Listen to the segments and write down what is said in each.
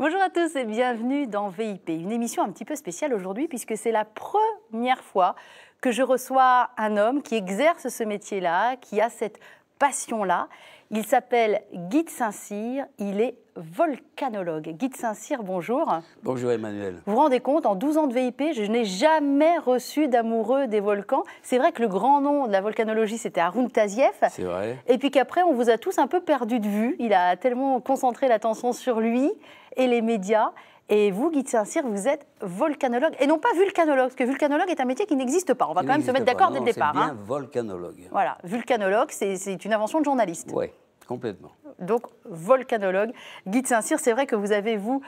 Bonjour à tous et bienvenue dans VIP, une émission un petit peu spéciale aujourd'hui puisque c'est la première fois que je reçois un homme qui exerce ce métier-là, qui a cette passion-là. Il s'appelle Guy de Saint-Cyr, il est volcanologue. Guy de Saint-Cyr, bonjour. Bonjour Emmanuel. Vous vous rendez compte, en 12 ans de VIP, je n'ai jamais reçu d'amoureux des volcans. C'est vrai que le grand nom de la volcanologie, c'était Haroun Tazieff. C'est vrai. Et puis qu'après, on vous a tous un peu perdu de vue. Il a tellement concentré l'attention sur lui et les médias. Et vous, Guy de Saint-Cyr, vous êtes volcanologue et non pas vulcanologue, parce que vulcanologue est un métier qui n'existe pas. On va quand même se mettre d'accord dès le départ. C'est bien volcanologue. Voilà, vulcanologue, c'est une invention de journaliste. Oui, complètement. Donc, volcanologue. Guy de Saint-Cyr, c'est vrai que vous avez, vous,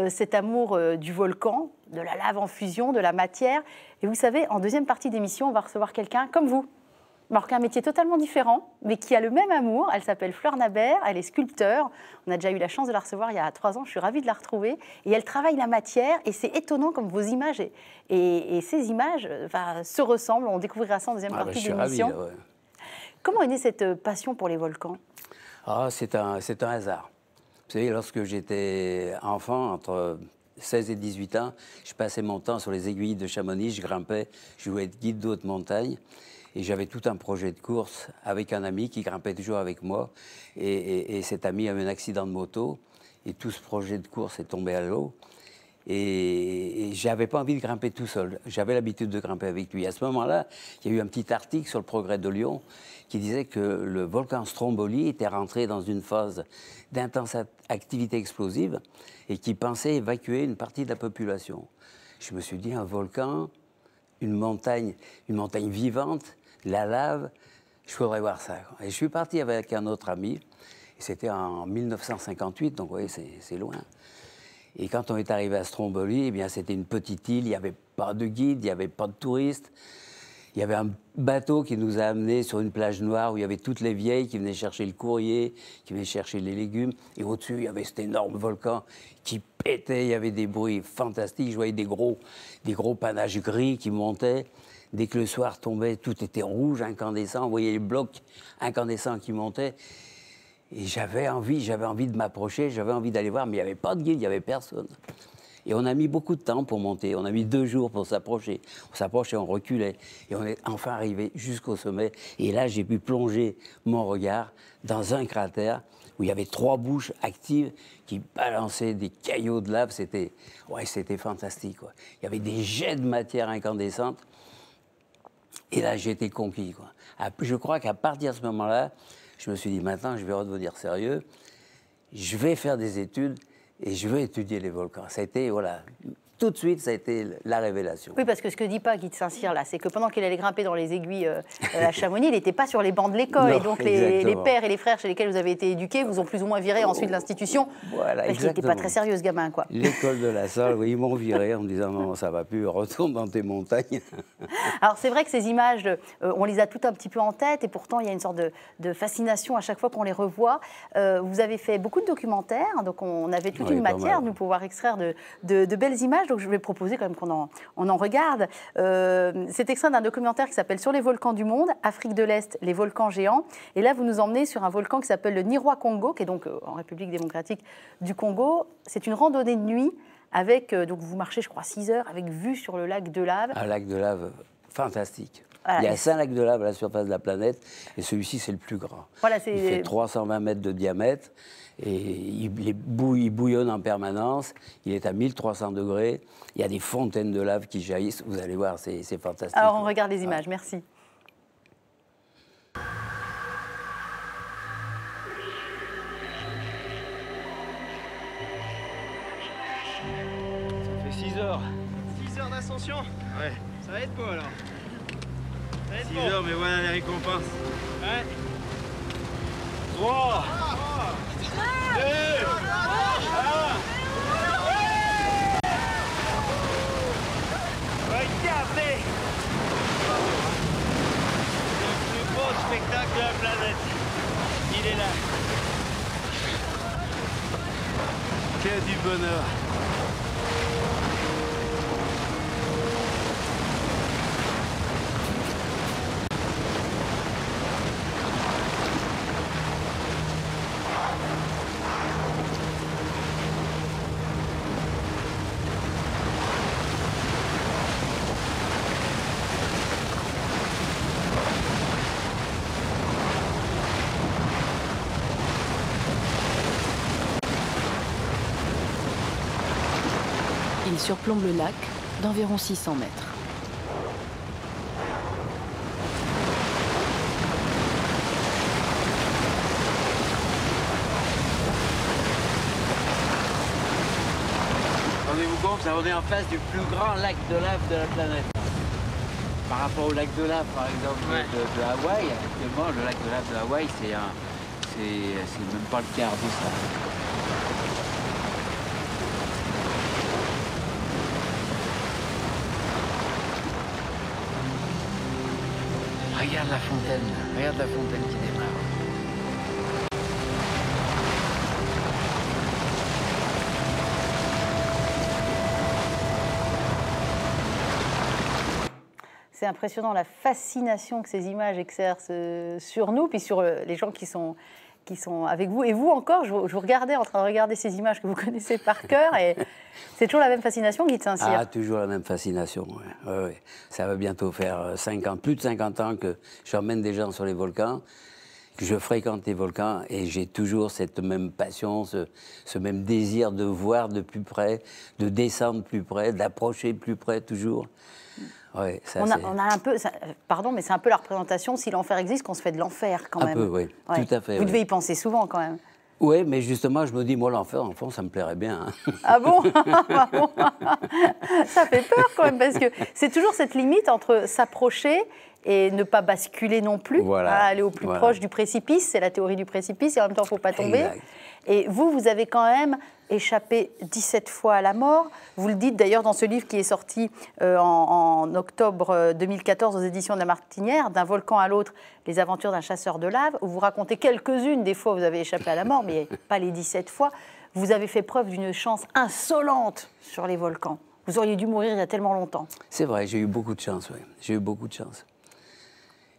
cet amour du volcan, de la lave en fusion, de la matière. Et vous savez, en deuxième partie d'émission, on va recevoir quelqu'un comme vous. Alors qu'un métier totalement différent, mais qui a le même amour. Elle s'appelle Fleur Nabert, elle est sculpteur. On a déjà eu la chance de la recevoir il y a 3 ans, je suis ravie de la retrouver. Et elle travaille la matière, et c'est étonnant comme vos images. Et ces images se ressemblent, on découvrira ça en deuxième partie de l'émission. Ravi, là, ouais. Comment est née cette passion pour les volcans ? C'est un hasard. Vous savez, lorsque j'étais enfant, entre 16 et 18 ans, je passais mon temps sur les aiguilles de Chamonix, je grimpais, je voulais être guide de haute montagne. Et j'avais tout un projet de course avec un ami qui grimpait toujours avec moi. Et cet ami a eu un accident de moto. Et tout ce projet de course est tombé à l'eau. Et j'avais pas envie de grimper tout seul. J'avais l'habitude de grimper avec lui. À ce moment-là, il y a eu un petit article sur le Progrès de Lyon qui disait que le volcan Stromboli était rentré dans une phase d'intense activité explosive et qui pensait évacuer une partie de la population. Je me suis dit, un volcan, une montagne vivante, la lave, je voudrais voir ça. Et je suis parti avec un autre ami, et c'était en 1958, donc oui, c'est loin. Et quand on est arrivé à Stromboli, eh bien, c'était une petite île, il n'y avait pas de guide, il n'y avait pas de touristes. Il y avait un bateau qui nous a amenés sur une plage noire où il y avait toutes les vieilles qui venaient chercher le courrier, qui venaient chercher les légumes. Et au-dessus, il y avait cet énorme volcan qui pétait, il y avait des bruits fantastiques. Je voyais des gros panaches gris qui montaient. Dès que le soir tombait, tout était rouge, incandescent. On voyait les blocs incandescents qui montaient. Et j'avais envie de m'approcher, j'avais envie d'aller voir, mais il n'y avait pas de guide, il n'y avait personne. Et on a mis beaucoup de temps pour monter, on a mis 2 jours pour s'approcher. On s'approchait, on reculait, et on est enfin arrivé jusqu'au sommet. Et là, j'ai pu plonger mon regard dans un cratère où il y avait 3 bouches actives qui balançaient des caillots de lave. C'était fantastique, quoi. Il y avait des jets de matière incandescente. Et là, j'ai été conquis, quoi. Je crois qu'à partir de ce moment-là, je me suis dit, maintenant, je vais redevenir sérieux. Je vais faire des études. Et je veux étudier les volcans. Ça a été, voilà, tout de suite, ça a été la révélation. Oui, parce que ce que dit pas Guy de Saint-Cyr, là, c'est que pendant qu'il allait grimper dans les aiguilles à Chamonix, il n'était pas sur les bancs de l'école. Et donc, les pères et les frères chez lesquels vous avez été éduqués vous ont plus ou moins viré ensuite de l'institution. Voilà, parce qu'il n'était pas très sérieux, ce gamin, quoi. L'école de la salle, oui, ils m'ont viré en me disant, non, ça va plus, retourne dans tes montagnes. Alors, c'est vrai que ces images, on les a toutes un petit peu en tête, et pourtant, il y a une sorte de fascination à chaque fois qu'on les revoit. Vous avez fait beaucoup de documentaires, donc on avait toute une matière de pouvoir extraire de belles images. Donc je vais proposer quand même qu'on en regarde. C'est extrait d'un documentaire qui s'appelle « Sur les volcans du monde, Afrique de l'Est, les volcans géants ». Et là, vous nous emmenez sur un volcan qui s'appelle le Nirwa-Congo, qui est donc en République démocratique du Congo. C'est une randonnée de nuit avec, donc vous marchez, je crois, 6 heures, avec vue sur le lac de lave. Un lac de lave fantastique. Voilà. Il y a 5 lacs de lave à la surface de la planète, et celui-ci, c'est le plus grand. Voilà, il fait 320 mètres de diamètre, et il bouillonne en permanence. Il est à 1300 degrés. Il y a des fontaines de lave qui jaillissent. Vous allez voir, c'est fantastique. Alors, on regarde les images. Merci. Ça fait 6 heures. 6 heures d'ascension? Ouais. Ça va être beau alors. 6 heures, mais voilà les récompenses. Ouais. 3, 2, 1. Regardez! Le plus beau spectacle de la planète. Il est là. Quel du bonheur! Il surplombe le lac d'environ 600 mètres. Rendez-vous compte, ça on est en face du plus grand lac de lave de la planète. Par rapport au lac de lave, par exemple, de Hawaï, actuellement, le lac de lave de Hawaï, c'est même pas le quart de ça. Regarde la fontaine qui démarre. C'est impressionnant la fascination que ces images exercent sur nous, puis sur les gens qui sont avec vous. Et vous encore, je vous regardais en train de regarder ces images que vous connaissez par cœur, et c'est toujours la même fascination, Guy de Saint-Cyr. Ah, toujours la même fascination, oui. Ouais, ouais. Ça va bientôt faire 50, plus de 50 ans que j'emmène des gens sur les volcans, que je fréquente les volcans, et j'ai toujours cette même passion, ce même désir de voir de plus près, de descendre plus près, d'approcher plus près toujours. Ouais, ça, on a un peu, pardon, mais c'est un peu la représentation, si l'enfer existe, qu'on se fait de l'enfer quand même. Un peu, oui, ouais. Tout à fait. Vous devez y penser souvent quand même. Oui, mais justement, je me dis, moi, l'enfer, en fond, ça me plairait bien. Hein. Ah bon? Ça fait peur quand même, parce que c'est toujours cette limite entre s'approcher et ne pas basculer non plus, voilà. Aller au plus proche du précipice, c'est la théorie du précipice, et en même temps, il ne faut pas tomber. Exact. Et vous avez quand même échappé 17 fois à la mort. Vous le dites d'ailleurs dans ce livre qui est sorti en octobre 2014 aux éditions de La Martinière, D'un volcan à l'autre, les aventures d'un chasseur de lave, où vous racontez quelques-unes des fois où vous avez échappé à la mort, mais pas les 17 fois. Vous avez fait preuve d'une chance insolente sur les volcans. Vous auriez dû mourir il y a tellement longtemps. C'est vrai, j'ai eu beaucoup de chance, oui. J'ai eu beaucoup de chance.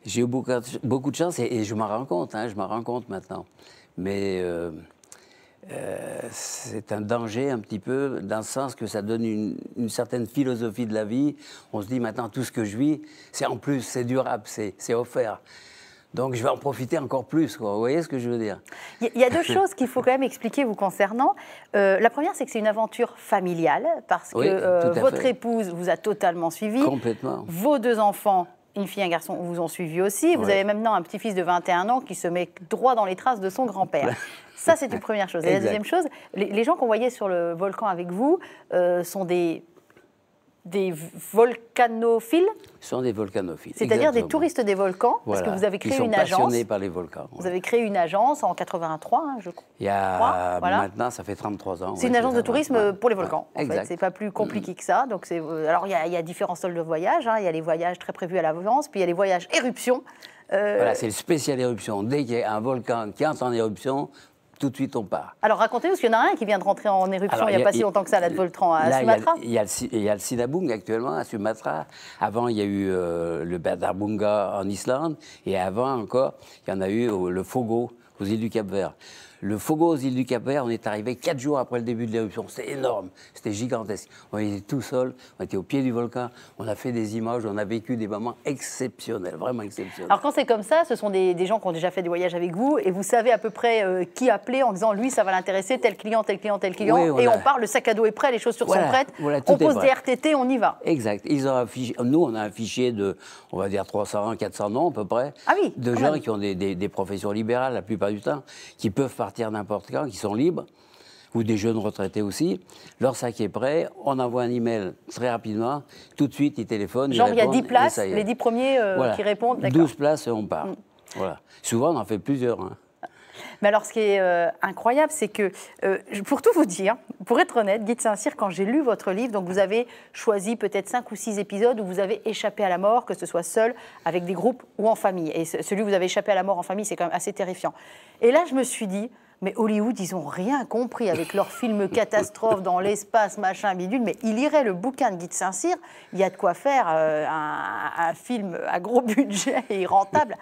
J'ai eu beaucoup de chance et je m'en rends compte, hein, je m'en rends compte maintenant. Mais c'est un danger un petit peu, dans le sens que ça donne une certaine philosophie de la vie. On se dit maintenant, tout ce que je vis, c'est en plus, c'est durable, c'est offert. Donc je vais en profiter encore plus, quoi. Vous voyez ce que je veux dire? Il y a deux choses qu'il faut quand même expliquer vous concernant. La première, c'est que c'est une aventure familiale, parce que votre épouse vous a totalement suivi. Complètement. Vos deux enfants, une fille et un garçon, vous ont suivi aussi. Vous avez maintenant un petit-fils de 21 ans qui se met droit dans les traces de son grand-père. Ça, c'est une première chose. Et la deuxième chose, les gens qu'on voyait sur le volcan avec vous sont des volcanophiles. Ce sont des volcanophiles. C'est-à-dire des touristes des volcans, parce que vous avez créé une agence. Ils sont passionnés par les volcans. Vous avez créé une agence en 83, hein, je crois. Il y a maintenant, ça fait 33 ans. C'est une agence de tourisme pour les volcans. Ouais, exact. C'est pas plus compliqué que ça. Donc alors il y a différents styles de voyage. Hein. Il y a les voyages très prévus à l'avance, puis il y a les voyages éruptions. Voilà, c'est le spécial éruption. Dès qu'il y a un volcan qui entre en éruption, tout de suite on part. Alors racontez-nous, parce qu'il y en a un qui vient de rentrer en éruption il n'y a pas si longtemps que ça, là, de Voltran à Sumatra. Il y a le Sinabung actuellement à Sumatra. Avant, il y a eu le Badarbunga en Islande. Et avant encore, il y en a eu le Fogo aux îles du Cap-Vert. Le Fogo aux îles du Cap-Vert, on est arrivé 4 jours après le début de l'éruption. C'était énorme, c'était gigantesque. On était tout seul, on était au pied du volcan, on a fait des images, on a vécu des moments exceptionnels, vraiment exceptionnels. Alors quand c'est comme ça, ce sont des gens qui ont déjà fait des voyages avec vous et vous savez à peu près qui appeler en disant lui ça va l'intéresser, tel client, tel client, tel client. Oui, et on part, le sac à dos est prêt, les chaussures sont prêtes, on pose des RTT, on y va. Exact. Ils ont affiché, nous on a un fichier de, on va dire 300, 400 noms à peu près, de gens qui ont des professions libérales la plupart du temps, qui peuvent partir n'importe quand, qui sont libres, ou des jeunes retraités aussi. Leur sac est prêt, on envoie un email très rapidement, tout de suite ils téléphonent. Genre il y a 10 places, les 10 premiers qui répondent. 12 places et on part. Voilà. Souvent on en fait plusieurs. Hein. Mais alors, ce qui est incroyable, c'est que, pour tout vous dire, pour être honnête, Guy de Saint-Cyr, quand j'ai lu votre livre, donc vous avez choisi peut-être 5 ou 6 épisodes où vous avez échappé à la mort, que ce soit seul, avec des groupes ou en famille. Et celui où vous avez échappé à la mort en famille, c'est quand même assez terrifiant. Et là, je me suis dit, mais Hollywood, ils n'ont rien compris avec leurs films catastrophes dans l'espace, machin, bidule. Mais il irait le bouquin de Guy de Saint-Cyr, il y a de quoi faire un film à gros budget et rentable,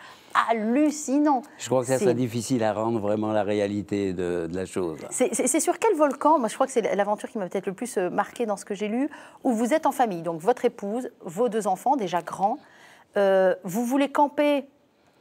hallucinant. Je crois que ça serait difficile à rendre vraiment la réalité de la chose. C'est sur quel volcan? Moi, je crois que c'est l'aventure qui m'a peut-être le plus marqué dans ce que j'ai lu, où vous êtes en famille, donc votre épouse, vos 2 enfants, déjà grands, vous voulez camper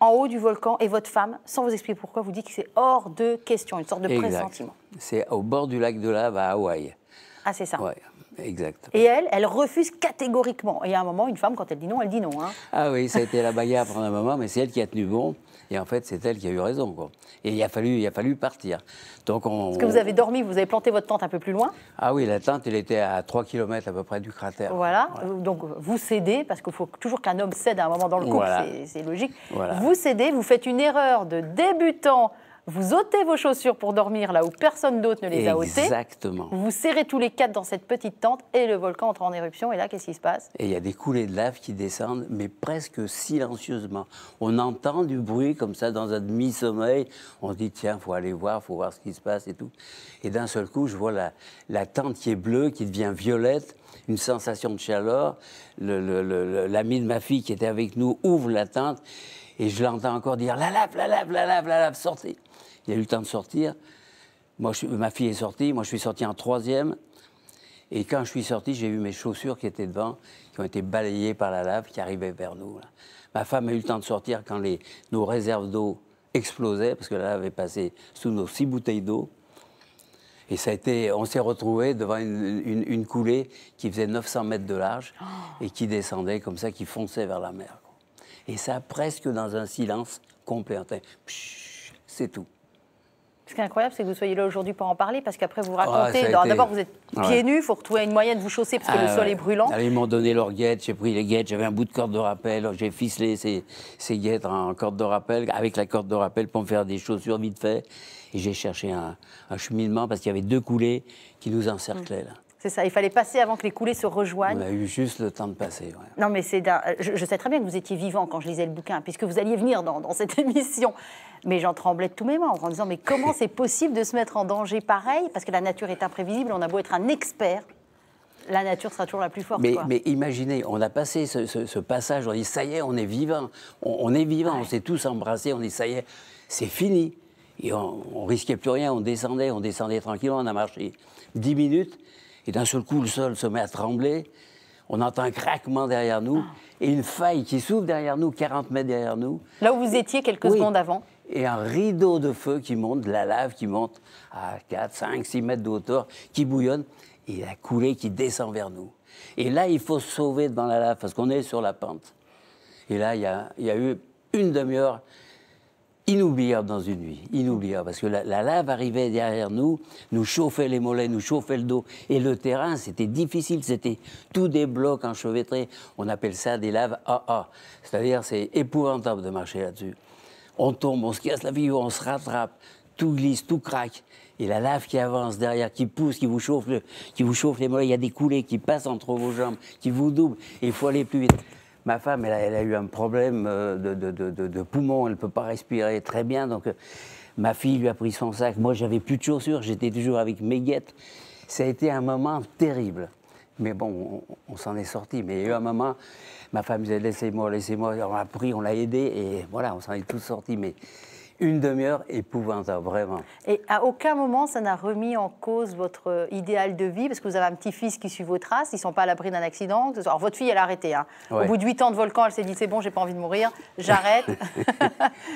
en haut du volcan, et votre femme, sans vous expliquer pourquoi, vous dit que c'est hors de question, une sorte de pressentiment. C'est au bord du lac de lave à Hawaï. Ah, c'est ça. Ouais. Exact. Et elle refuse catégoriquement. Et à un moment, une femme, quand elle dit non, elle dit non. Hein. Ah oui, ça a été la bagarre pendant un moment, mais c'est elle qui a tenu bon. Et en fait, c'est elle qui a eu raison, quoi. Et il a fallu partir. Donc Parce que vous avez dormi, vous avez planté votre tente un peu plus loin. Ah oui, la tente, elle était à 3 km à peu près du cratère. Voilà. Donc vous cédez, parce qu'il faut toujours qu'un homme cède à un moment dans le couple, Voilà. c'est logique. Voilà. Vous cédez, vous faites une erreur de débutant, vous ôtez vos chaussures pour dormir là où personne d'autre ne les a ôtées. Exactement. Vous vous serrez tous les 4 dans cette petite tente et le volcan entre en éruption. Et là, qu'est-ce qui se passe? Et il y a des coulées de lave qui descendent, mais presque silencieusement. On entend du bruit comme ça dans un demi-sommeil. On se dit, tiens, il faut aller voir, il faut voir ce qui se passe et tout. Et d'un seul coup, je vois la tente qui est bleue, qui devient violette, une sensation de chaleur. L'ami de ma fille qui était avec nous ouvre la tente et je l'entends encore dire, la lave, sortez. Il a eu le temps de sortir. Moi, ma fille est sortie, moi je suis sorti en 3e. Et quand je suis sorti, j'ai vu mes chaussures qui étaient devant, qui ont été balayées par la lave qui arrivait vers nous. Là. Ma femme a eu le temps de sortir quand nos réserves d'eau explosaient, parce que la lave est passée sous nos 6 bouteilles d'eau. Et ça a été, on s'est retrouvés devant une coulée qui faisait 900 mètres de large et qui descendait comme ça, qui fonçait vers la mer. Et ça, presque dans un silence complet. C'est tout. Ce qui est incroyable, c'est que vous soyez là aujourd'hui pour en parler, parce qu'après vous racontez. Ah, D'abord, vous êtes pieds nus, il faut retrouver une moyenne, vous chaussez parce que le sol est brûlant. Alors, ils m'ont donné leurs guettes, j'ai pris les guettes, j'avais un bout de corde de rappel, j'ai ficelé ces guettes en corde de rappel, avec la corde de rappel pour me faire des chaussures vite fait. Et j'ai cherché un cheminement parce qu'il y avait 2 coulées qui nous encerclaient là. C'est ça, il fallait passer avant que les coulées se rejoignent. On a eu juste le temps de passer. Ouais. Non, mais je sais très bien que vous étiez vivant quand je lisais le bouquin, puisque vous alliez venir dans cette émission. Mais j'en tremblais de tous mes membres en disant, mais comment c'est possible de se mettre en danger pareil? Parce que la nature est imprévisible, on a beau être un expert, la nature sera toujours la plus forte. Mais imaginez, on a passé ce passage, on dit, ça y est, on est vivant. On est vivant, on s'est tous embrassés, on dit, ça y est, c'est fini. Et on risquait plus rien, on descendait tranquillement, on a marché 10 minutes. Et d'un seul coup, le sol se met à trembler. On entend un craquement derrière nous et une faille qui s'ouvre derrière nous, 40 mètres derrière nous. Là où vous étiez quelques secondes avant. Et un rideau de feu qui monte, de la lave qui monte à 4, 5, 6 mètres de hauteur, qui bouillonne, et la coulée qui descend vers nous. Et là, il faut se sauver devant la lave parce qu'on est sur la pente. Et là, il y a eu une demi-heure inoubliable dans une nuit, inoubliable, parce que la lave arrivait derrière nous, nous chauffait les mollets, nous chauffait le dos, et le terrain, c'était difficile, c'était tous des blocs enchevêtrés, on appelle ça des laves AA, c'est-à-dire c'est épouvantable de marcher là-dessus. On tombe, on se casse la figure, on se rattrape, tout glisse, tout craque, et la lave qui avance derrière, qui pousse, qui vous chauffe les mollets, il y a des coulées qui passent entre vos jambes, qui vous doublent, et il faut aller plus vite. Ma femme, elle a eu un problème de poumon, elle ne peut pas respirer très bien. Donc, ma fille lui a pris son sac. Moi, j'avais plus de chaussures, j'étais toujours avec mes guettes. Ça a été un moment terrible. Mais bon, on s'en est sorti. Mais il y a eu un moment, ma femme disait, laissez-moi. On l'a pris, on l'a aidé, et voilà, on s'en est tous sortis. Mais une demi-heure épouvantable, vraiment. Et à aucun moment, ça n'a remis en cause votre idéal de vie, parce que vous avez un petit-fils qui suit vos traces, ils ne sont pas à l'abri d'un accident. Alors, votre fille, elle a arrêté. Hein. Ouais. Au bout de 8 ans de volcan, elle s'est dit, c'est bon, j'ai pas envie de mourir, j'arrête.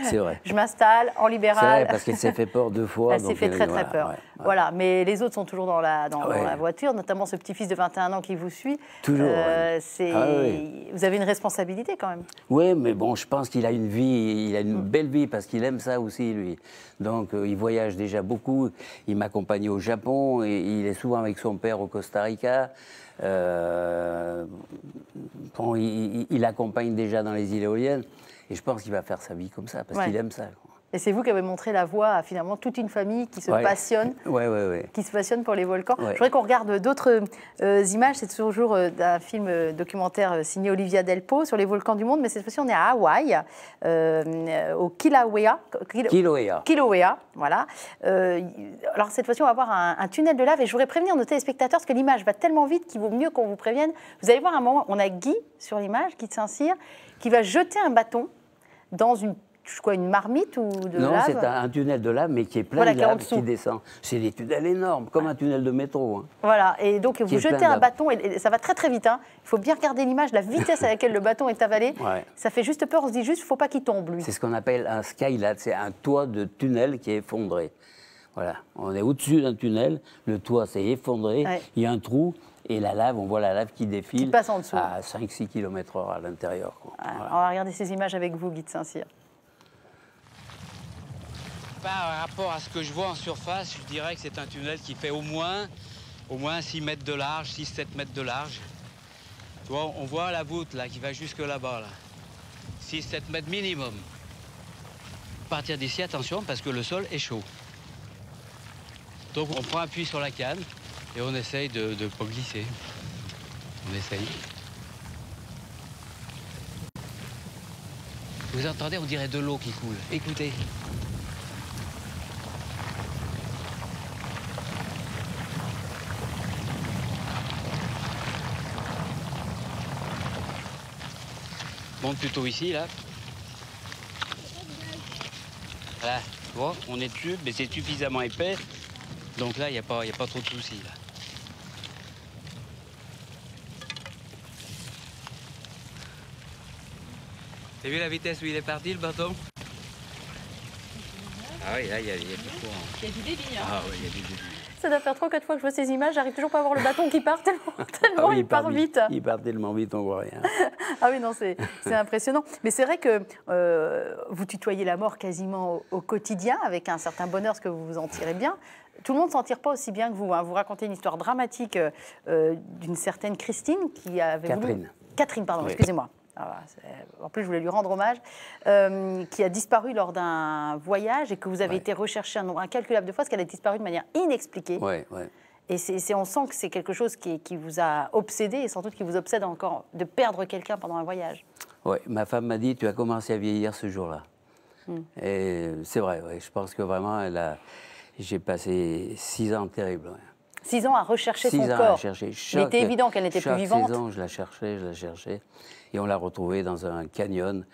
C'est vrai. Je m'installe en libéral. C'est vrai, parce qu'elle s'est fait peur 2 fois. Elle s'est fait très peur. Ouais. Voilà, mais les autres sont toujours dans la voiture, notamment ce petit-fils de 21 ans qui vous suit. Toujours. Vous avez une responsabilité quand même. Oui, mais bon, je pense qu'il a une vie, il a une belle vie, parce qu'il aime ça aussi, lui. Donc, il voyage déjà beaucoup. Il m'accompagne au Japon, et il est souvent avec son père au Costa Rica. Bon, il accompagne déjà dans les îles éoliennes. Et je pense qu'il va faire sa vie comme ça, parce qu'il aime ça. Et c'est vous qui avez montré la voie à finalement toute une famille qui se passionne, qui se passionne pour les volcans. Je voudrais qu'on regarde d'autres images. C'est toujours d'un film documentaire signé Olivia Delpo sur les volcans du monde, mais cette fois-ci on est à Hawaï, au Kilauea. Kilauea, voilà. Alors cette fois-ci on va voir un tunnel de lave, et je voudrais prévenir nos téléspectateurs parce que l'image va tellement vite qu'il vaut mieux qu'on vous prévienne. Vous allez voir un moment, on a Guy sur l'image, Guy de Saint-Cyr, qui va jeter un bâton dans une marmite ou de lave? Non, c'est un tunnel de lave, mais qui est plein de lave qui descend. C'est des tunnels énormes, comme un tunnel de métro. Hein. Voilà, et donc vous jetez un bâton, et ça va très très vite. Hein. Il faut bien regarder l'image, la vitesse à laquelle le bâton est avalé. Ça fait juste peur, on se dit juste, il ne faut pas qu'il tombe, lui. C'est ce qu'on appelle un skylat, c'est un toit de tunnel qui est effondré. Voilà, on est au-dessus d'un tunnel, le toit s'est effondré, il y a un trou, Et la lave, on voit la lave qui défile Qui passe en dessous. à 5-6 km/h à l'intérieur. Voilà. On va regarder ces images avec vous, Guy de Saint-Cyr. Par rapport à ce que je vois en surface, je dirais que c'est un tunnel qui fait au moins 6 mètres de large, 6-7 mètres de large. Tu vois, on voit la voûte là qui va jusque là-bas. Là. 6-7 mètres minimum. À partir d'ici, attention, parce que le sol est chaud. Donc on prend appui sur la canne et on essaye de ne pas glisser. On essaye. Vous entendez, on dirait de l'eau qui coule. Écoutez. Monte plutôt ici, là. Voilà, tu vois, on est dessus, mais c'est suffisamment épais. Donc là, il n'y a pas trop de soucis, là. T'as vu la vitesse où il est parti, le bâton? Ah oui, là, il y a du courant. Il y a du débit, hein. Ah oui, il y a du débit. Ça doit faire 3-4 fois que je vois ces images, j'arrive toujours pas à voir le bâton qui part tellement il part vite. Il part tellement vite, on voit rien. Ah oui, non, c'est impressionnant. Mais c'est vrai que vous tutoyez la mort quasiment au quotidien, avec un certain bonheur, parce que vous vous en tirez bien. Tout le monde ne s'en tire pas aussi bien que vous. Hein. Vous racontez une histoire dramatique d'une certaine Christine qui avait voulu... Catherine, pardon, oui. Excusez-moi. En plus, je voulais lui rendre hommage, qui a disparu lors d'un voyage et que vous avez été recherché un nombre incalculable de fois, parce qu'elle a disparu de manière inexpliquée. Ouais. Et on sent que c'est quelque chose qui vous a obsédé et sans doute qui vous obsède encore de perdre quelqu'un pendant un voyage. Oui, ma femme m'a dit, tu as commencé à vieillir ce jour-là. Et c'est vrai, ouais, je pense que vraiment, j'ai passé 6 ans terribles. Ouais. 6 ans à rechercher son corps. 6 ans à chercher. Il était évident qu'elle n'était plus vivante. 6 ans, je la cherchais. Et on l'a retrouvée dans un canyon.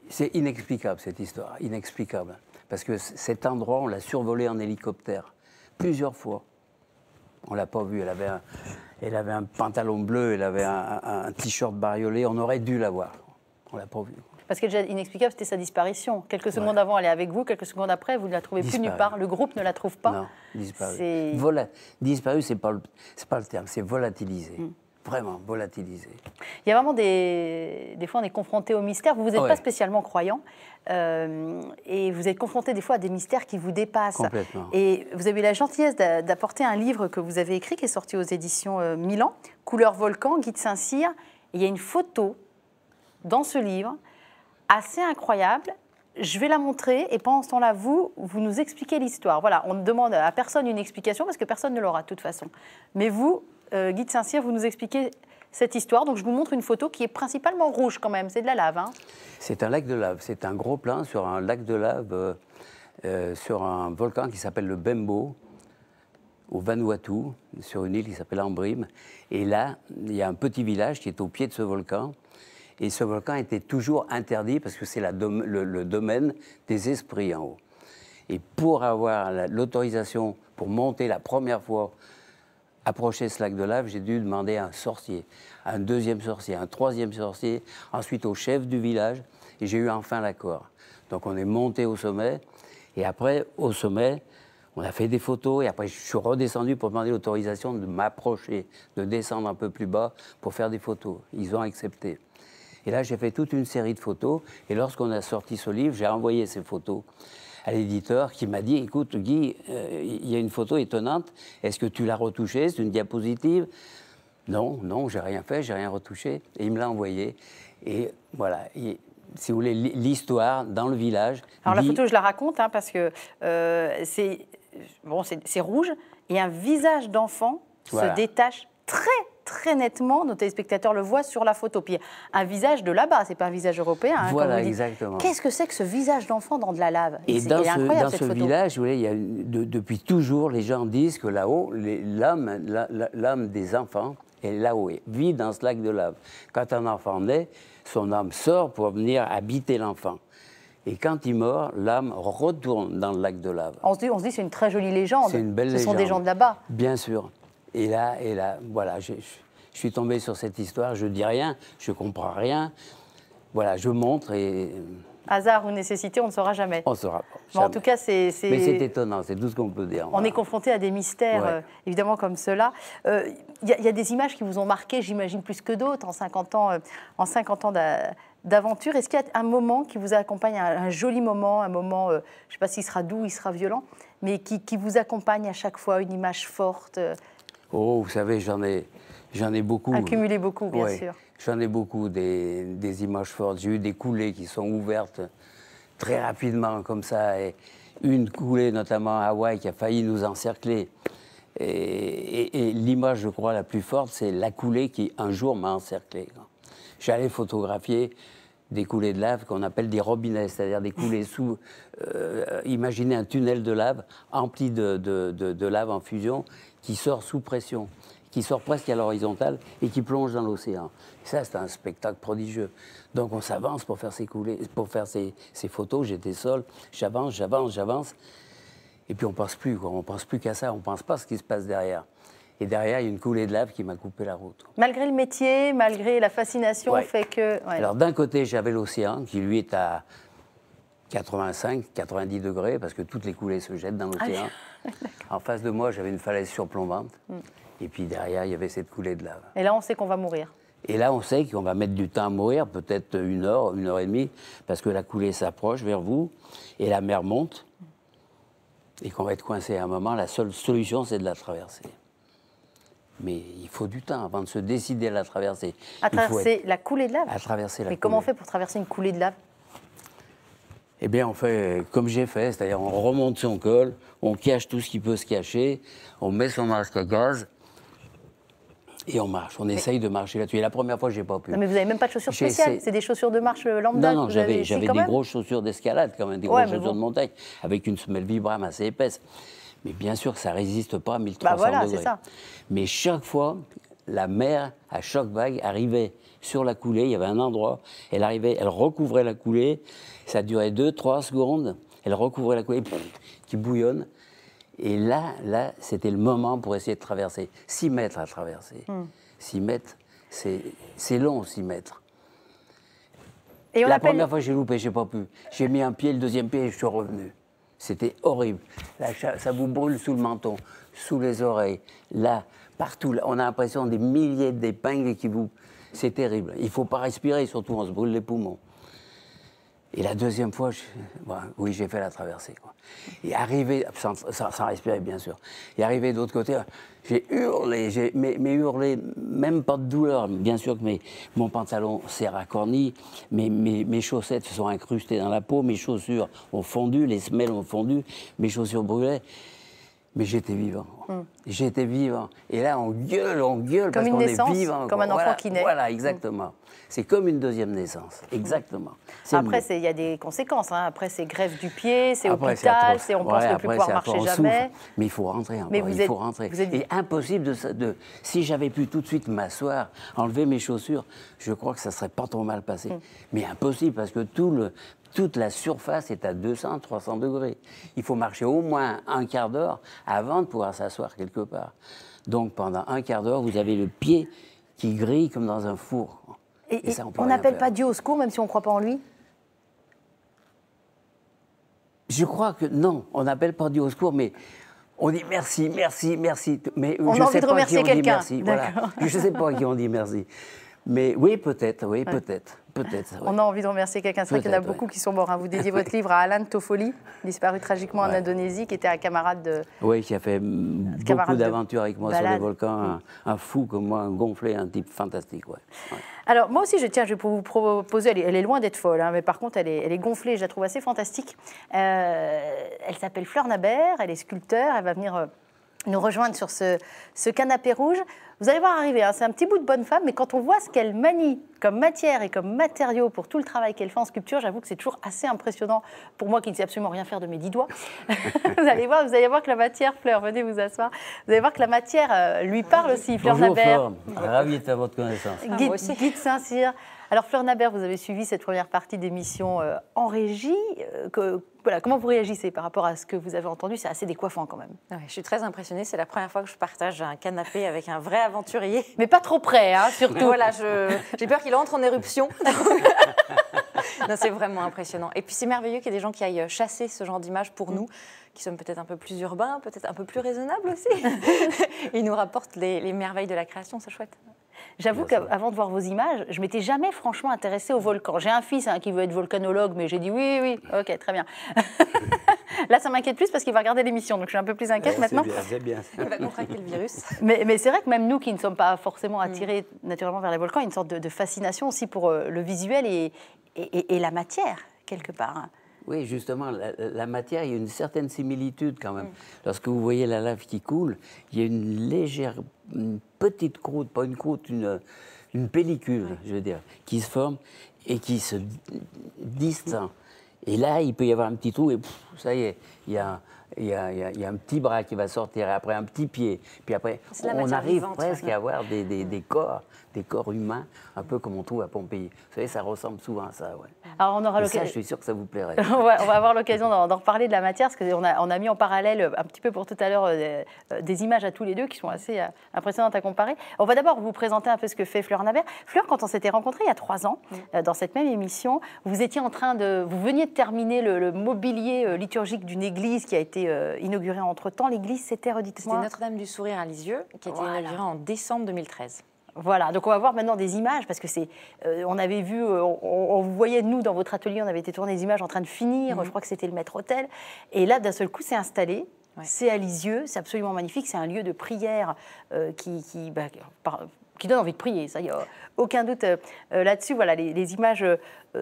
C'est inexplicable, cette histoire, inexplicable. Parce que cet endroit, on l'a survolé en hélicoptère, plusieurs fois. On ne l'a pas vue, elle avait un pantalon bleu, elle avait un t-shirt bariolé, on aurait dû la voir. On ne l'a pas vue. Parce que déjà inexplicable, c'était sa disparition. Quelques secondes avant, elle est avec vous, quelques secondes après, vous ne la trouvez plus nulle part. Le groupe ne la trouve pas. Non, disparu. Disparu, ce n'est pas le terme, c'est volatilisé. Vraiment, volatilisé. Il y a vraiment des fois, on est confronté au mystère. Vous n'êtes pas spécialement croyant. Et vous êtes confronté des fois à des mystères qui vous dépassent. Complètement. Et vous avez eu la gentillesse d'apporter un livre que vous avez écrit, qui est sorti aux éditions Milan, Couleur Volcan, Guy de Saint-Cyr. Il y a une photo dans ce livre assez incroyable. Je vais la montrer et pendant ce temps-là, vous nous expliquez l'histoire. Voilà, on ne demande à personne une explication parce que personne ne l'aura de toute façon. Mais vous, Guy de Saint-Cyr, vous nous expliquez cette histoire. Donc je vous montre une photo qui est principalement rouge quand même, c'est de la lave. Hein. C'est un lac de lave, c'est un gros plan sur un lac de lave, sur un volcan qui s'appelle le Bembo, au Vanuatu, sur une île qui s'appelle Ambrim. Et là, il y a un petit village qui est au pied de ce volcan. Et ce volcan était toujours interdit parce que c'est le domaine des esprits en haut. Et pour avoir l'autorisation pour monter la première fois, approcher ce lac de lave, j'ai dû demander à un sorcier, à un deuxième sorcier, à un troisième sorcier, ensuite au chef du village, et j'ai eu enfin l'accord. Donc on est monté au sommet, et après, au sommet, on a fait des photos, et après je suis redescendu pour demander l'autorisation de m'approcher, de descendre un peu plus bas pour faire des photos. Ils ont accepté. Et là, j'ai fait toute une série de photos, et lorsqu'on a sorti ce livre, j'ai envoyé ces photos à l'éditeur qui m'a dit, écoute Guy, il y a une photo étonnante, est-ce que tu l'as retouchée, c'est une diapositive? Non, j'ai rien fait, j'ai rien retouché, et il me l'a envoyé. Et voilà, si vous voulez, l'histoire dans le village. Alors la photo, je la raconte, hein, parce que c'est rouge, et un visage d'enfant se détache très nettement, nos téléspectateurs le voient sur la photo. Puis un visage de là-bas, c'est pas un visage européen. Hein, voilà, exactement. Qu'est-ce que c'est que ce visage d'enfant dans de la lave? Et dans ce village, vous voyez, il y a depuis toujours, les gens disent que là-haut, l'âme des enfants est là-haut, vit dans ce lac de lave. Quand un enfant naît, son âme sort pour venir habiter l'enfant. Et quand il meurt, l'âme retourne dans le lac de lave. On se dit c'est une très jolie légende. C'est une belle légende. Ce sont des gens de là-bas. Bien sûr. Et là, voilà, je suis tombé sur cette histoire, je dis rien, je comprends rien. Voilà, je montre et Hasard ou nécessité, on ne saura jamais. On ne saura pas. Mais en tout cas, c'est... Mais c'est étonnant, c'est tout ce qu'on peut dire. On est confronté à des mystères, évidemment, comme cela. Il y a des images qui vous ont marqué, j'imagine, plus que d'autres, en 50 ans d'aventure. Est-ce qu'il y a un moment qui vous accompagne, un joli moment, un moment, je ne sais pas s'il sera doux, il sera violent, mais qui vous accompagne à chaque fois, une image forte? Oh, vous savez, j'en ai beaucoup. Accumulé beaucoup, bien sûr. J'en ai beaucoup, des images fortes. J'ai eu des coulées qui sont ouvertes très rapidement, comme ça. Et une coulée, notamment à Hawaï, qui a failli nous encercler. Et l'image, je crois, la plus forte, c'est la coulée qui, un jour, m'a encerclé. J'allais photographier des coulées de lave qu'on appelle des robinets, c'est-à-dire des coulées sous... imaginez un tunnel de lave empli de lave en fusion qui sort sous pression, qui sort presque à l'horizontale et qui plonge dans l'océan. Ça, c'est un spectacle prodigieux. Donc on s'avance pour faire ces coulées, pour faire ces photos. J'étais seul, j'avance. Et puis on ne pense plus, quoi. On ne pense plus qu'à ça, on ne pense pas à ce qui se passe derrière. Et derrière, il y a une coulée de lave qui m'a coupé la route. Malgré le métier, malgré la fascination, fait que... Ouais. Alors d'un côté, j'avais l'océan qui, lui, est à 85, 90 degrés, parce que toutes les coulées se jettent dans l'océan. En face de moi, j'avais une falaise surplombante. Et puis derrière, il y avait cette coulée de lave. Et là, on sait qu'on va mourir. Et là, on sait qu'on va mettre du temps à mourir, peut-être 1 heure, 1 heure et demie, parce que la coulée s'approche vers vous, et la mer monte, et qu'on va être coincé à un moment. La seule solution, c'est de la traverser. Mais il faut du temps avant de se décider à la traverser. À traverser la coulée de lave? À traverser la coulée. Mais comment on fait pour traverser une coulée de lave? Eh bien, on fait comme j'ai fait, c'est-à-dire on remonte son col, on cache tout ce qui peut se cacher, on met son masque à gaz et on marche. On essaye de marcher là-dessus. Et la première fois, je n'ai pas pu. Non, mais vous n'avez même pas de chaussures spéciales? C'est des chaussures de marche lambda? Non, j'avais des grosses chaussures d'escalade, quand même, des grosses chaussures de montagne, avec une semelle Vibram assez épaisse. Mais bien sûr que ça ne résiste pas à 1300 degrés. C'est ça. Mais chaque fois, la mer, à chaque vague, arrivait sur la coulée. Il y avait un endroit, elle arrivait, elle recouvrait la coulée. Ça durait 2-3 secondes. Elle recouvrait la coulée, qui bouillonne. Et là, c'était le moment pour essayer de traverser. 6 mètres à traverser. 6 mètres, c'est long, 6 mètres. Et la première fois, j'ai loupé, je n'ai pas pu. J'ai mis un pied, le deuxième pied, et je suis revenu. C'était horrible. Là, ça vous brûle sous le menton, sous les oreilles, là, partout. Là, on a l'impression des milliers d'épingles qui vous... C'est terrible. Il ne faut pas respirer, surtout on se brûle les poumons. Et la deuxième fois, oui, j'ai fait la traversée, quoi. Et arrivé, sans respirer, bien sûr. Et arrivé de l'autre côté, j'ai hurlé, mais hurlé, même pas de douleur. Bien sûr que mon pantalon s'est racorni, mes chaussettes se sont incrustées dans la peau, mes chaussures ont fondu, les semelles ont fondu, mes chaussures brûlaient. Mais j'étais vivant. J'étais vivant. Et là, on gueule parce qu'on est vivant. Comme un enfant qui naît. Voilà, exactement. C'est comme une deuxième naissance. Exactement. Après, il y a des conséquences. Hein. Après, c'est greffe du pied, c'est hôpital, on pense ne plus pouvoir marcher jamais. Mais il faut rentrer encore. Il faut rentrer. Et impossible si j'avais pu tout de suite m'asseoir, enlever mes chaussures, je crois que ça ne serait pas trop mal passé. Mais impossible parce que toute la surface est à 200, 300 degrés. Il faut marcher au moins un quart d'heure avant de pouvoir s'asseoir quelque part. Donc pendant un quart d'heure, vous avez le pied qui grille comme dans un four. Et ça, on n'appelle pas Dieu au secours, même si on ne croit pas en lui? Je crois que non, on n'appelle pas Dieu au secours, mais on dit merci, merci, merci. Mais on a envie de remercier quelqu'un. Voilà. Je ne sais pas à qui on dit merci. Mais oui, peut-être, peut-être. On a envie de remercier quelqu'un. C'est vrai qu'il y en a beaucoup qui sont morts. Hein. Vous dédiez votre livre à Alan Toffoli, disparu tragiquement en Indonésie, qui était un camarade de... Oui, qui a fait beaucoup d'aventures avec moi sur les volcans. Un fou comme moi, un gonflé, un type fantastique. Ouais. Alors, moi aussi, je vais vous proposer, elle est loin d'être folle, hein, mais par contre, elle est gonflée, je la trouve assez fantastique. Elle s'appelle Fleur Nabert, elle est sculpteur, elle va venir nous rejoindre sur ce canapé rouge. Vous allez voir arriver, hein, c'est un petit bout de bonne femme, mais quand on voit ce qu'elle manie comme matière et comme matériaux pour tout le travail qu'elle fait en sculpture, j'avoue que c'est toujours assez impressionnant pour moi qui ne sais absolument rien faire de mes 10 doigts. Vous allez voir que la matière, Fleur, venez vous asseoir, vous allez voir que la matière lui parle aussi. Fleur Nabert. Fleur, ravi de votre connaissance. Guide Saint-Cyr. Alors Fleur Nabert, vous avez suivi cette première partie d'émission en régie. Voilà, comment vous réagissez par rapport à ce que vous avez entendu? C'est assez décoiffant quand même. Ouais, je suis très impressionnée. C'est la première fois que je partage un canapé avec un vrai aventurier. Mais pas trop près, hein, surtout. Voilà, j'ai peur qu'il entre en éruption. Non, c'est vraiment impressionnant. Et puis c'est merveilleux qu'il y ait des gens qui aillent chasser ce genre d'images pour nous, qui sommes peut-être un peu plus urbains, peut-être un peu plus raisonnables aussi. Ils nous rapportent les merveilles de la création, c'est chouette. J'avoue qu'avant de voir vos images, je m'étais jamais franchement intéressée au volcan. J'ai un fils qui veut être volcanologue, mais j'ai dit oui, ok, très bien. Là, ça m'inquiète plus parce qu'il va regarder l'émission, donc je suis un peu plus inquiète maintenant. C'est bien. Il va contracter le virus. Mais c'est vrai que même nous qui ne sommes pas forcément attirés naturellement vers les volcans, il y a une sorte de fascination aussi pour le visuel et la matière, quelque part. Oui, justement, la matière, il y a une certaine similitude quand même. Lorsque vous voyez la lave qui coule, il y a une petite croûte, pas une croûte, une pellicule, je veux dire, qui se forme et qui se distend. Et là, il peut y avoir un petit trou et ça y est, il y a un petit bras qui va sortir, et après un petit pied. Puis après, on arrive presque à avoir des corps humains, un peu comme on trouve à Pompéi. Vous savez, ça ressemble souvent à ça. Ouais. Alors on aura l'occasion. Je suis sûr que ça vous plairait. on va avoir l'occasion d'en reparler de la matière, parce qu'on a mis en parallèle un petit peu pour tout à l'heure des images à tous les deux qui sont assez impressionnantes à comparer. On va d'abord vous présenter un peu ce que fait Fleur Nabert. Fleur, quand on s'était rencontrés il y a 3 ans, dans cette même émission, vous étiez vous veniez de terminer le mobilier liturgique d'une église qui a été inaugurée entre-temps. L'église, c'était, redites-moi. C'était Notre-Dame du Sourire à Lisieux, qui a été inaugurée en décembre 2013. Voilà, donc on va voir maintenant des images, parce que on avait vu, on vous voyait, nous, dans votre atelier, on avait été tourner des images en train de finir, je crois que c'était le maître-autel, et là, d'un seul coup, c'est installé, c'est à Lisieux, c'est absolument magnifique, c'est un lieu de prière qui donne envie de prier, ça, il n'y a aucun doute là-dessus. Voilà, les images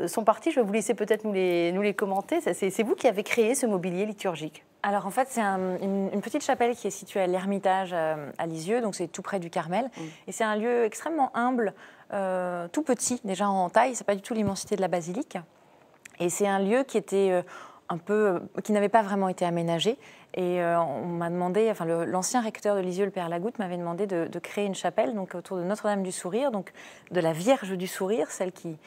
sont parties, je vais vous laisser peut-être nous les commenter. C'est vous qui avez créé ce mobilier liturgique. Alors en fait, c'est une petite chapelle qui est située à l'Ermitage à Lisieux, donc c'est tout près du Carmel. Et c'est un lieu extrêmement humble, tout petit déjà en taille, c'est pas du tout l'immensité de la basilique. Et c'est un lieu qui était qui n'avait pas vraiment été aménagé. Et on m'a demandé, enfin l'ancien recteur de Lisieux, le père Lagoutte, m'avait demandé de créer une chapelle donc autour de Notre-Dame du Sourire, donc de la Vierge du Sourire, celle qui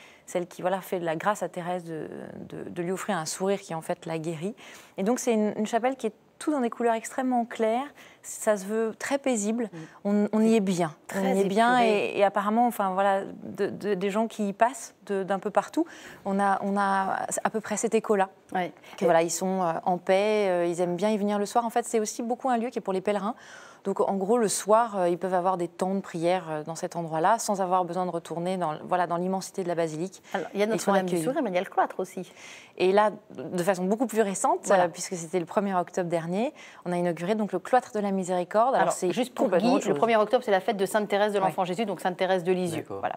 voilà, fait de la grâce à Thérèse de lui offrir un sourire qui en fait la guérit. Et donc c'est une chapelle qui est tout dans des couleurs extrêmement claires. Ça se veut très paisible. On y est bien. On y est bien et apparemment, enfin voilà, des gens qui y passent d'un peu partout, on a à peu près cet écho-là. Ouais. Voilà, ils sont en paix, ils aiment bien y venir le soir. En fait, c'est aussi beaucoup un lieu qui est pour les pèlerins. Donc, en gros, le soir, ils peuvent avoir des temps de prière dans cet endroit-là, sans avoir besoin de retourner dans l'immensité de la basilique. Alors, il y a Notre-Dame du Sourire, mais il y a le cloître aussi. Et là, de façon beaucoup plus récente, puisque c'était le 1er octobre dernier, on a inauguré donc le cloître de la Miséricorde. Alors c'est juste pour Guy, le 1er octobre, c'est la fête de Sainte Thérèse de l'Enfant Jésus, donc Sainte Thérèse de Lisieux. Voilà,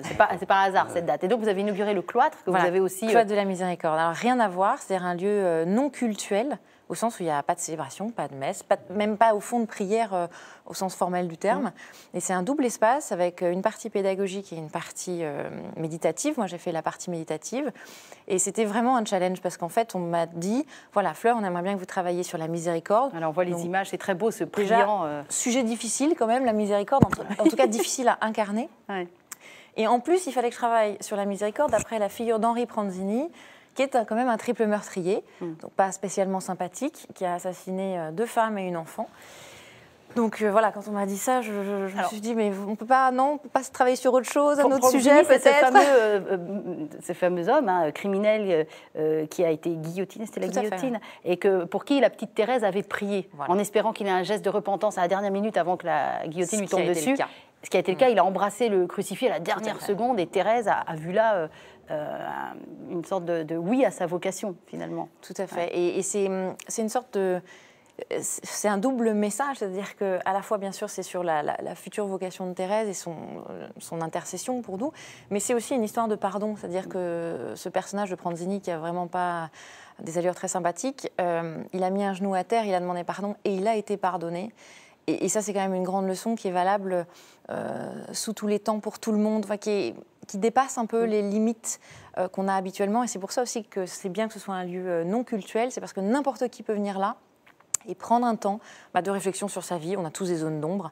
c'est pas un hasard cette date. Et donc, vous avez inauguré le cloître, que vous avez aussi... Le cloître de la Miséricorde. Alors, rien à voir, c'est un lieu non cultuel, au sens où il n'y a pas de célébration, pas de messe, même pas au fond de prière au sens formel du terme. Et c'est un double espace avec une partie pédagogique et une partie méditative. Moi, j'ai fait la partie méditative. Et c'était vraiment un challenge parce qu'en fait, on m'a dit, voilà, Fleur, on aimerait bien que vous travailliez sur la miséricorde. Alors, on voit les images, c'est très beau, ce priant. Sujet difficile quand même, la miséricorde, en tout cas difficile à incarner. Ouais. Et en plus, il fallait que je travaille sur la miséricorde d'après la figure d'Henri Pranzini, qui est quand même un triple meurtrier, donc pas spécialement sympathique, qui a assassiné 2 femmes et une enfant. Donc voilà, quand on m'a dit ça, je me suis dit, mais on ne peut pas travailler sur autre chose, un autre sujet peut-être. Ce fameux homme criminel qui a été guillotiné, c'était la guillotine, et pour qui la petite Thérèse avait prié, en espérant qu'il ait un geste de repentance à la dernière minute avant que la guillotine lui tombe dessus. Ce qui a été le cas, il a embrassé le crucifix à la dernière seconde, et Thérèse a vu là une sorte de oui à sa vocation, finalement. Tout à fait. Ouais. Et c'est une sorte de... C'est un double message, c'est-à-dire qu'à la fois, bien sûr, c'est sur la future vocation de Thérèse et son intercession pour nous, mais c'est aussi une histoire de pardon, c'est-à-dire que ce personnage de Pranzini, qui n'a vraiment pas des allures très sympathiques, il a mis un genou à terre, il a demandé pardon et il a été pardonné. Et ça, c'est quand même une grande leçon qui est valable sous tous les temps, pour tout le monde, qui dépasse un peu les limites qu'on a habituellement. Et c'est pour ça aussi que c'est bien que ce soit un lieu non cultuel, c'est parce que n'importe qui peut venir là et prendre un temps de réflexion sur sa vie. On a tous des zones d'ombre.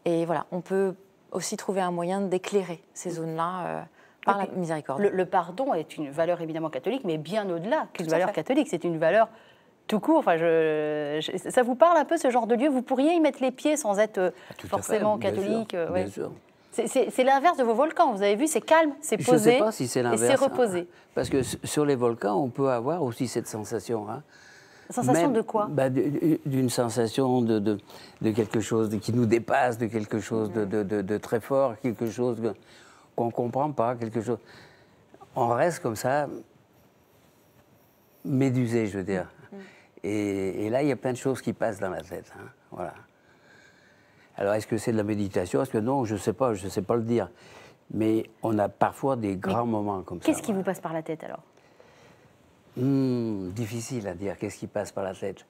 Et voilà, on peut aussi trouver un moyen d'éclairer ces zones-là par la miséricorde. Le pardon est une valeur évidemment catholique, mais bien au-delà qu'une valeur catholique. C'est une valeur tout court. Enfin, ça vous parle un peu, ce genre de lieu? Vous pourriez y mettre les pieds sans être forcément catholique? Bien sûr. C'est l'inverse de vos volcans. Vous avez vu, c'est calme, c'est posé. Je ne sais pas si c'est l'inverse. Et c'est reposé. Parce que sur les volcans, on peut avoir aussi cette sensation. Hein. Sensation de quoi? D'une sensation de quelque chose qui nous dépasse, de quelque chose de très fort, quelque chose qu'on ne comprend pas, quelque chose... On reste comme ça, médusé, je veux dire. Et là, il y a plein de choses qui passent dans la tête. Hein. Voilà. Alors, est-ce que c'est de la méditation? Est-ce que non? Je ne sais pas le dire. Mais on a parfois des grands moments comme ça. Qu'est-ce qui vous passe par la tête, alors? Difficile à dire. Qu'est-ce qui passe par la tête?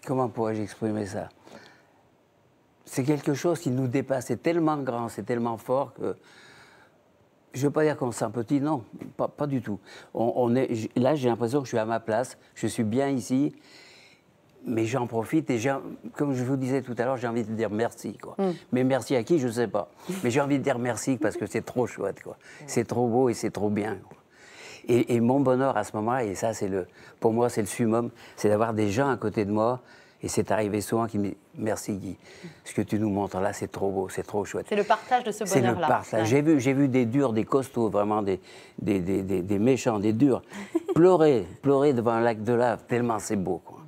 Comment pourrais-je exprimer ça? C'est quelque chose qui nous dépasse. C'est tellement grand, c'est tellement fort que... Je ne veux pas dire qu'on se sent petit, non, pas du tout. Là, j'ai l'impression que je suis à ma place, je suis bien ici, mais j'en profite et comme je vous disais tout à l'heure, j'ai envie de dire merci, quoi. Mais merci à qui, je ne sais pas. Mais j'ai envie de dire merci parce que c'est trop chouette, quoi. C'est trop beau et c'est trop bien, quoi. Et mon bonheur à ce moment-là, et ça, pour moi, c'est le summum, c'est d'avoir des gens à côté de moi. Et c'est arrivé souvent qui me dit « Merci Guy, ce que tu nous montres là, c'est trop beau, c'est trop chouette. » C'est le partage de ce bonheur-là. C'est le partage. Ouais. J'ai vu des durs, des costauds, vraiment des méchants, des durs, pleurer devant un lac de lave, tellement c'est beau, quoi.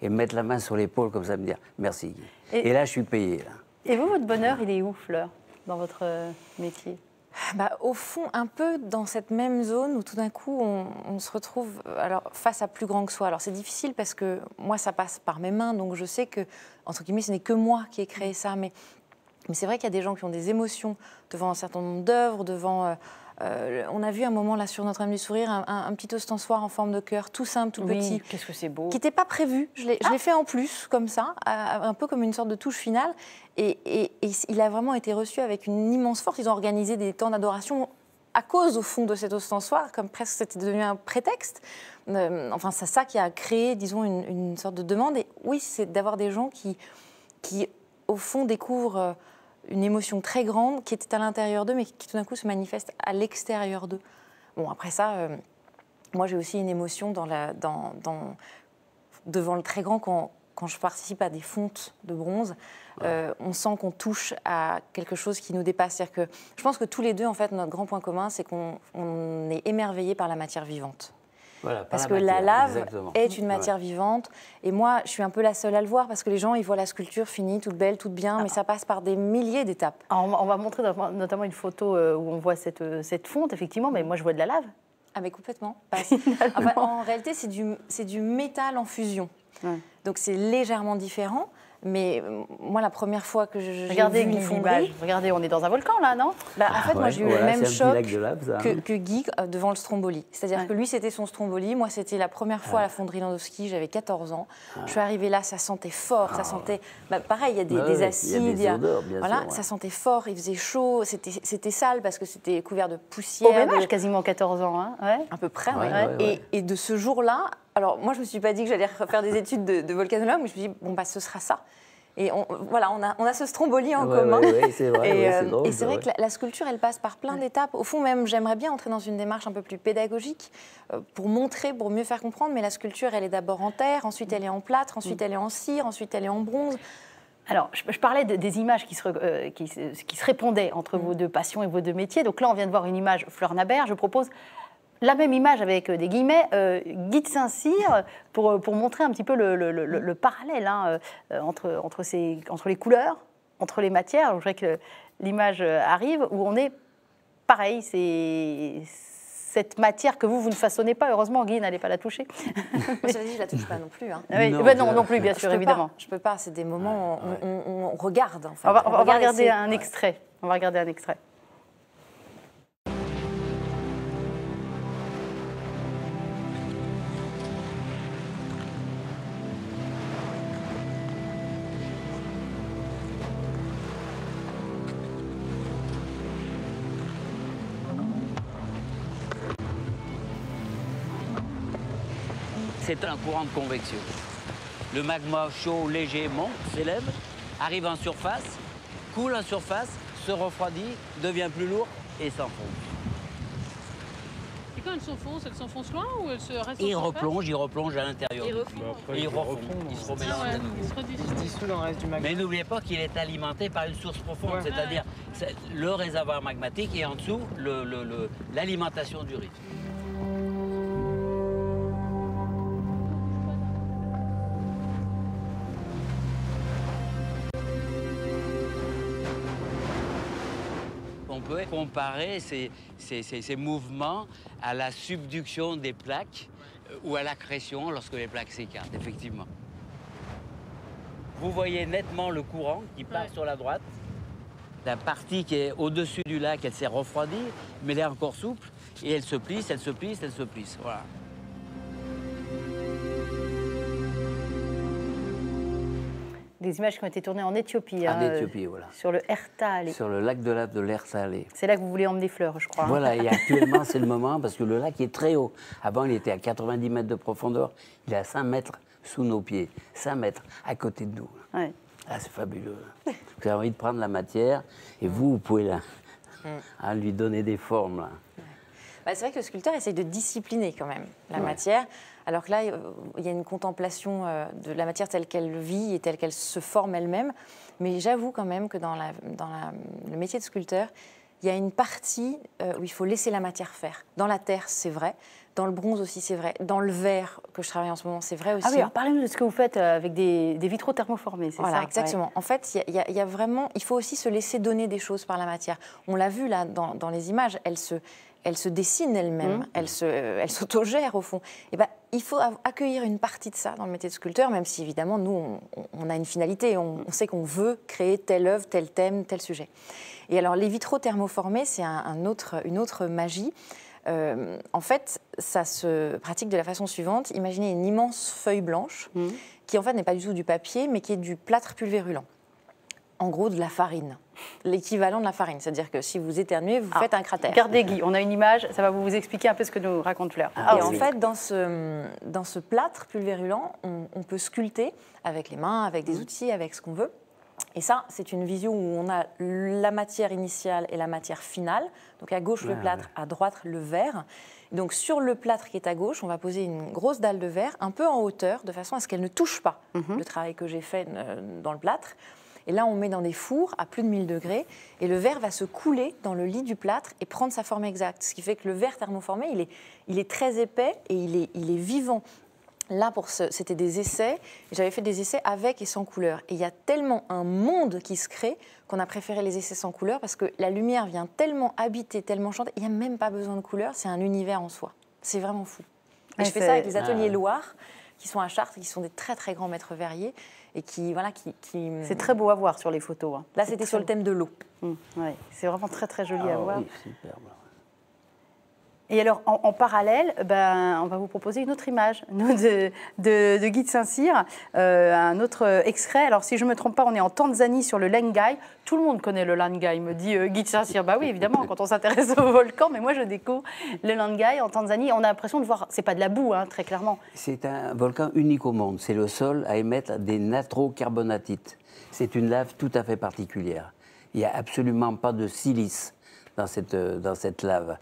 Et mettre la main sur l'épaule comme ça, me dire « Merci Guy. » Et là, je suis payé. Là. Et vous, votre bonheur, il est où, Fleur, dans votre métier? Au fond, un peu dans cette même zone où tout d'un coup, on se retrouve face à plus grand que soi. Alors c'est difficile parce que moi, ça passe par mes mains, donc je sais que, entre guillemets, ce n'est que moi qui ai créé ça. Mais c'est vrai qu'il y a des gens qui ont des émotions devant un certain nombre d'œuvres, devant... on a vu un moment là sur Notre-Dame du Sourire un petit ostensoir en forme de cœur, tout simple, tout petit. Qu'est-ce que c'est beau. Qui n'était pas prévu. Je l'ai fait en plus, comme ça, un peu comme une sorte de touche finale. Et il a vraiment été reçu avec une immense force. Ils ont organisé des temps d'adoration à cause, au fond, de cet ostensoir, comme presque c'était devenu un prétexte. Enfin, c'est ça qui a créé, disons, une sorte de demande. Et oui, c'est d'avoir des gens qui, au fond, découvrent une émotion très grande qui était à l'intérieur d'eux, mais qui tout d'un coup se manifeste à l'extérieur d'eux. Bon, après ça, moi j'ai aussi une émotion devant le très grand quand je participe à des fontes de bronze. On sent qu'on touche à quelque chose qui nous dépasse. C'est-à-dire que je pense que tous les deux, en fait, notre grand point commun, c'est qu'on est émerveillés par la matière vivante. Voilà, parce que la lave est une matière vivante. Et moi, je suis un peu la seule à le voir parce que les gens, ils voient la sculpture finie, toute belle, toute bien, mais ça passe par des milliers d'étapes. On va montrer notamment une photo où on voit cette fonte, effectivement, mais moi, je vois de la lave. Ah, mais complètement. En réalité, c'est du métal en fusion. Ouais. Donc, c'est légèrement différent. Mais moi, la première fois que j'ai vu une fonderie... Regardez, on est dans un volcan, là, non? En fait, moi, j'ai eu le même choc que Guy devant le Stromboli. C'est-à-dire que lui, c'était son Stromboli. Moi, c'était la première fois à la fonderie Landowski. J'avais 14 ans. Je suis arrivée là, ça sentait fort. Ça sentait... pareil, il y a des acides. Il y a des odeurs, bien voilà, sûr, ça sentait fort, il faisait chaud. C'était sale parce que c'était couvert de poussière. Au même âge, quasiment 14 ans. Hein, à peu près, oui. Et de ce jour-là... Alors, moi, je ne me suis pas dit que j'allais faire des études de volcanologue, mais je me suis dit, ce sera ça. Et on a ce Stromboli en commun. Oui, c'est vrai. Et c'est vrai que la sculpture, elle passe par plein d'étapes. Au fond, même, j'aimerais bien entrer dans une démarche un peu plus pédagogique pour montrer, pour mieux faire comprendre. Mais la sculpture, elle est d'abord en terre, ensuite elle est en plâtre, ensuite elle est en cire, ensuite elle est en bronze. Alors, je parlais des images qui se répondaient entre vos deux passions et vos deux métiers. Donc là, on vient de voir une image Fleur Nabert. Je propose la même image avec des guillemets, Guy de Saint-Cyr, pour montrer un petit peu le parallèle entre les couleurs, entre les matières. Donc, je voudrais que l'image arrive où on est pareil, c'est cette matière que vous ne façonnez pas. Heureusement, Guy n'allait pas la toucher. Moi, ça veut dire, je ne la touche pas non plus. Hein. Oui, non plus, bien sûr, évidemment. Je ne peux pas, c'est des moments où on regarde. En fait. On va regarder un extrait. On va regarder un extrait. C'est un courant de convection. Le magma chaud, léger, monte, s'élève, arrive en surface, coule en surface, se refroidit, devient plus lourd et s'enfonce. Et quand elles s'enfoncent loin ou elles se restent Et en surface? ils replongent à l'intérieur. Et ils refont, ils se remélangent Ah ouais, à nouveau. ils se redissent. Il se dissout dans le reste du magma. Mais n'oubliez pas qu'il est alimenté par une source profonde, Ouais. c'est-à-dire le réservoir magmatique et en dessous l'alimentation du rift. On peut comparer ces mouvements à la subduction des plaques ou à l'accrétion lorsque les plaques s'écartent, effectivement. Vous voyez nettement le courant qui part sur la droite. La partie qui est au-dessus du lac, elle s'est refroidie, mais elle est encore souple et elle se plisse, elle se plisse, elle se plisse. Voilà. Des images qui ont été tournées en Éthiopie. En Éthiopie, voilà. Sur le Erta. Sur le lac de lave de l'Erta. C'est là que vous voulez emmener Fleur, je crois. Voilà, et actuellement, c'est le moment parce que le lac est très haut. Avant, il était à 90 mètres de profondeur. Il est à 5 mètres sous nos pieds. 5 mètres à côté de nous. Ouais. Ah, c'est fabuleux. Vous avez envie de prendre la matière et vous pouvez lui donner des formes. Là. Bah, c'est vrai que le sculpteur essaye de discipliner quand même la matière, alors que là, il y a une contemplation de la matière telle qu'elle vit et telle qu'elle se forme elle-même. Mais j'avoue quand même que dans le métier de sculpteur, il y a une partie où il faut laisser la matière faire. Dans la terre, c'est vrai. Dans le bronze aussi, c'est vrai. Dans le verre que je travaille en ce moment, c'est vrai aussi. Ah oui, alors parlez-nous de ce que vous faites avec des vitraux thermoformés, c'est ça? Voilà, exactement. Ouais. En fait, il y a vraiment... Il faut aussi se laisser donner des choses par la matière. On l'a vu là dans les images, elle se dessine elle-même, elle s'autogère au fond. Et ben, il faut accueillir une partie de ça dans le métier de sculpteur, même si évidemment, nous, on a une finalité, on sait qu'on veut créer telle œuvre, tel thème, tel sujet. Et alors, les vitraux thermoformés, c'est une autre magie. En fait, ça se pratique de la façon suivante. Imaginez une immense feuille blanche qui, en fait, n'est pas du tout du papier, mais qui est du plâtre pulvérulent. En gros, de la farine. L'équivalent de la farine. C'est-à-dire que si vous éternuez, vous faites un cratère. Regardez, Guy, on a une image, ça va vous expliquer un peu ce que nous raconte Fleur. Et en fait, dans ce plâtre pulvérulent, on peut sculpter avec les mains, avec des outils, avec ce qu'on veut. Et ça, c'est une vision où on a la matière initiale et la matière finale. Donc à gauche, le plâtre, à droite, le verre. Donc sur le plâtre qui est à gauche, on va poser une grosse dalle de verre, un peu en hauteur, de façon à ce qu'elle ne touche pas le travail que j'ai fait dans le plâtre. Et là, on met dans des fours à plus de 1000 degrés et le verre va se couler dans le lit du plâtre et prendre sa forme exacte. Ce qui fait que le verre thermoformé, il est très épais et il est vivant. Là, c'était des essais. J'avais fait des essais avec et sans couleur. Et il y a tellement un monde qui se crée qu'on a préféré les essais sans couleur parce que la lumière vient tellement habiter, tellement chanter. Il n'y a même pas besoin de couleur, c'est un univers en soi. C'est vraiment fou. Et je fais ça avec les ateliers Loire, qui sont à Chartres, qui sont des très très grands maîtres verriers. Et qui. C'est très beau à voir sur les photos. Hein. Là, c'était sur le thème de l'eau. Ouais, c'est vraiment très très joli à voir. Oui, superbe. Et alors, en parallèle, on va vous proposer une autre image de Guy de Saint-Cyr, un autre extrait. Alors, si je ne me trompe pas, on est en Tanzanie sur le Lengai. Tout le monde connaît le Lengai, me dit Guy de Saint-Cyr. Bah oui, évidemment, quand on s'intéresse au volcan, mais moi, je découvre le Lengai en Tanzanie. On a l'impression de voir, c'est pas de la boue, hein, très clairement. C'est un volcan unique au monde. C'est le seul à émettre des natrocarbonatites. C'est une lave tout à fait particulière. Il n'y a absolument pas de silice dans cette lave.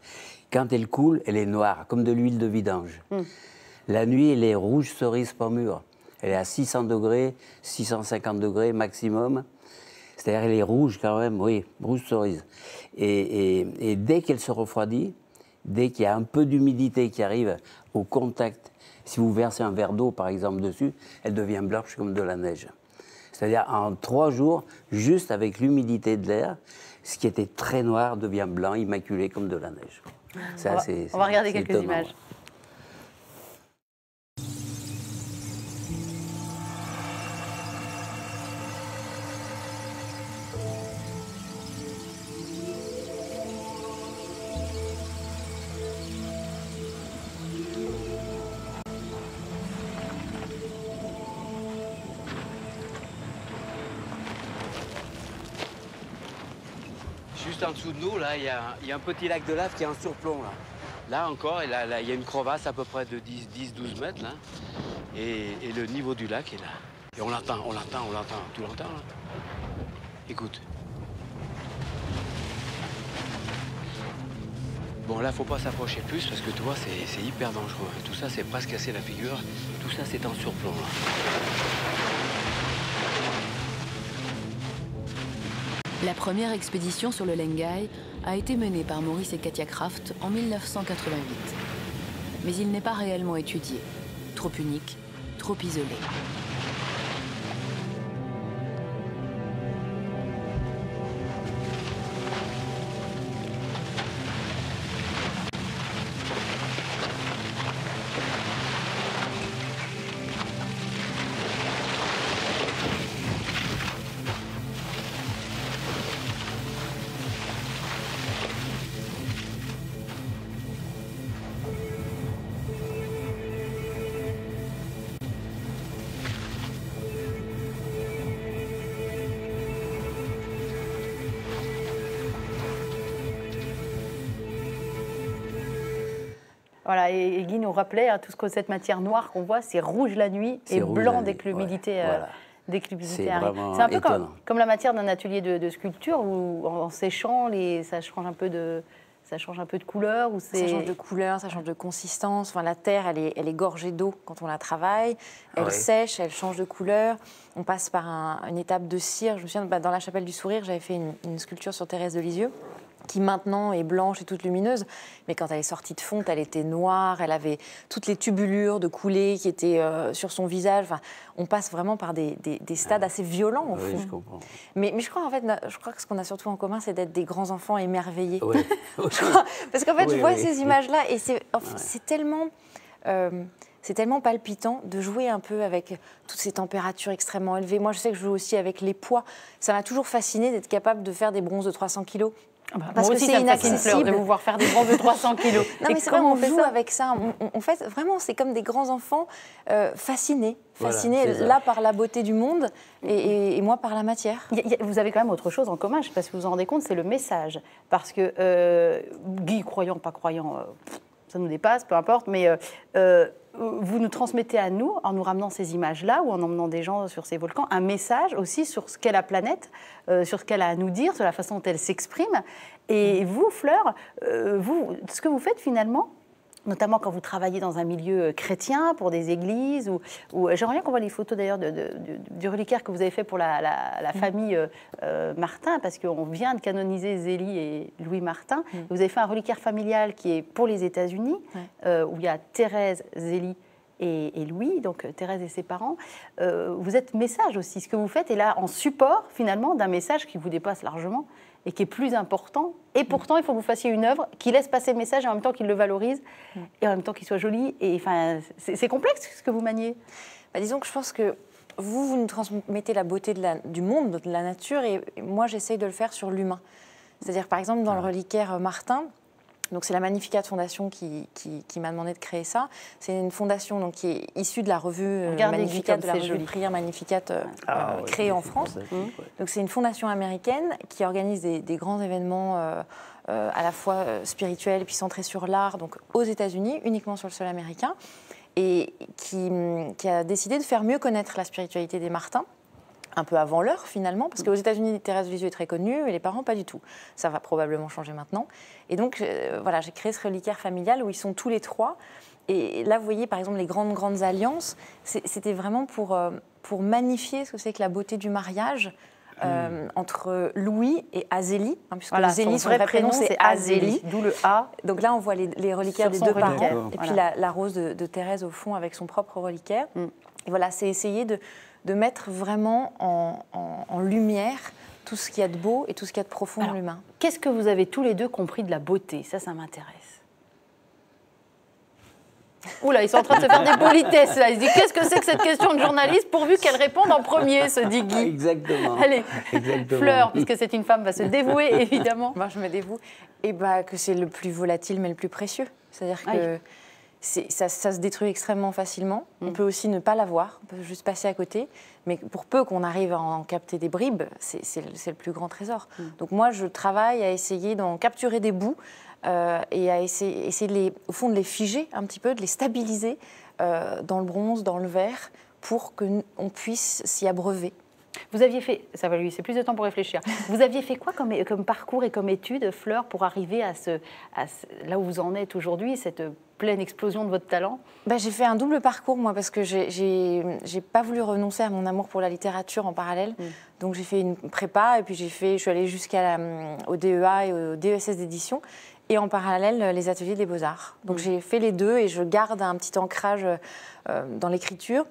Quand elle coule, elle est noire, comme de l'huile de vidange. La nuit, elle est rouge cerise pommure. Elle est à 600 degrés, 650 degrés maximum. C'est-à-dire elle est rouge quand même, oui, rouge cerise. Et dès qu'elle se refroidit, dès qu'il y a un peu d'humidité qui arrive au contact, si vous versez un verre d'eau, par exemple, dessus, elle devient blanche comme de la neige. C'est-à-dire en 3 jours, juste avec l'humidité de l'air, ce qui était très noir devient blanc, immaculé comme de la neige. Ça, on va regarder quelques étonnant, images. Ouais. Juste en dessous de nous, là, il y a un petit lac de lave qui est en surplomb. Là encore, il y a une crevasse à peu près de 10-12 mètres. Là, et le niveau du lac est là. Et on l'entend. Tu l'entends, là? Écoute. Bon, là, faut pas s'approcher plus parce que tu vois, c'est hyper dangereux. Tout ça, c'est presque casser la figure. Tout ça, c'est en surplomb. Là. La première expédition sur le Lengai a été menée par Maurice et Katia Kraft en 1988. Mais il n'est pas réellement étudié. Trop unique, trop isolé. Voilà, et Guy nous rappelait, hein, tout ce que cette matière noire qu'on voit, c'est rouge la nuit et blanc dès que l'humidité arrive. C'est un peu comme la matière d'un atelier de sculpture où en séchant, ça change un peu de couleur. Ça change de couleur, ça change de consistance. Enfin, la terre, elle est gorgée d'eau quand on la travaille. Elle sèche, elle change de couleur. On passe par une étape de cire. Je me souviens, dans la chapelle du Sourire, j'avais fait une sculpture sur Thérèse de Lisieux, qui maintenant est blanche et toute lumineuse, mais quand elle est sortie de fonte, elle était noire, elle avait toutes les tubulures de coulées qui étaient sur son visage. Enfin, on passe vraiment par des stades assez violents, au fond. Je comprends. Mais je crois, en fait, que ce qu'on a surtout en commun, c'est d'être des grands enfants émerveillés. Oui. Parce qu'en fait, je vois ces images-là, et c'est tellement... c'est tellement palpitant de jouer un peu avec toutes ces températures extrêmement élevées. Moi, je sais que je joue aussi avec les poids. Ça m'a toujours fasciné d'être capable de faire des bronzes de 300 kilos. Parce que c'est inaccessible de vous voir faire des bronzes de 300 kilos. Non, mais c'est vrai, on joue avec ça. On fait vraiment, c'est comme des grands enfants fascinés là par la beauté du monde et moi par la matière. Vous avez quand même autre chose en commun, je ne sais pas si vous vous en rendez compte, c'est le message. Parce que Guy, croyant, pas croyant, ça nous dépasse, peu importe, mais vous nous transmettez à nous, en nous ramenant ces images-là, ou en emmenant des gens sur ces volcans, un message aussi sur ce qu'est la planète, sur ce qu'elle a à nous dire, sur la façon dont elle s'exprime. Et vous, Fleur, ce que vous faites finalement, notamment quand vous travaillez dans un milieu chrétien, pour des églises, ou j'aimerais bien qu'on voit les photos d'ailleurs du reliquaire que vous avez fait pour la famille Martin, parce qu'on vient de canoniser Zélie et Louis Martin. Vous avez fait un reliquaire familial qui est pour les États-Unis, où il y a Thérèse, Zélie et Louis, donc Thérèse et ses parents. Vous êtes message aussi. Ce que vous faites est là en support finalement d'un message qui vous dépasse largement et qui est plus important. Et pourtant, il faut que vous fassiez une œuvre qui laisse passer le message et en même temps qu'il le valorise et en même temps qu'il soit joli. Et enfin, c'est complexe ce que vous maniez. Disons que je pense que vous nous transmettez la beauté du monde, de la nature, et moi, j'essaye de le faire sur l'humain. C'est-à-dire, par exemple, dans le reliquaire Martin, donc c'est la Magnificat Fondation qui m'a demandé de créer ça. C'est une fondation donc, qui est issue de la revue Magnificat, de la revue de prière Magnificat créée en France. Donc c'est une fondation américaine qui organise des grands événements à la fois spirituels et puis centrés sur l'art, donc aux États-Unis, uniquement sur le sol américain, et qui a décidé de faire mieux connaître la spiritualité des Martins, un peu avant l'heure finalement, parce qu'aux États-Unis, Thérèse de Lisieux est très connue et les parents pas du tout. Ça va probablement changer maintenant. Et donc voilà, j'ai créé ce reliquaire familial où ils sont tous les trois. Et là, vous voyez par exemple les grandes alliances, c'était vraiment pour magnifier ce que c'est que la beauté du mariage entre Louis et Azélie, puisque Zélie, son vrai prénom c'est Azélie, d'où le A. Donc là, on voit les reliquaires des deux parents, et puis la rose de Thérèse au fond avec son propre reliquaire. Et voilà, c'est essayer de mettre vraiment en lumière tout ce qu'il y a de beau et tout ce qu'il y a de profond dans l'humain. Qu'est-ce que vous avez tous les deux compris de la beauté ? Ça m'intéresse. Oula, ils sont en train de se faire des politesses, là. Ils se disent, qu'est-ce que c'est que cette question de journaliste, pourvu qu'elle réponde en premier, se dit Guy. Exactement. Allez, Fleur, puisque c'est une femme, va se dévouer, évidemment. Moi, je me dévoue. Et que c'est le plus volatile, mais le plus précieux. C'est-à-dire que ça se détruit extrêmement facilement. On peut aussi ne pas l'avoir, on peut juste passer à côté. Mais pour peu qu'on arrive à en capter des bribes, c'est le plus grand trésor. Donc moi, je travaille à essayer d'en capturer des bouts et à essayer au fond de les figer un petit peu, de les stabiliser dans le bronze, dans le verre, pour qu'on puisse s'y abreuver. Vous aviez fait, ça va lui laisser plus de temps pour réfléchir, vous aviez fait quoi comme parcours et comme études, Fleur, pour arriver là où vous en êtes aujourd'hui, cette pleine explosion de votre talent? J'ai fait un double parcours, moi, parce que j'ai pas voulu renoncer à mon amour pour la littérature en parallèle. Donc j'ai fait une prépa, et puis je suis allée au DEA et au DESS d'édition, et en parallèle, les ateliers des Beaux-Arts. Donc j'ai fait les deux, et je garde un petit ancrage dans l'écriture.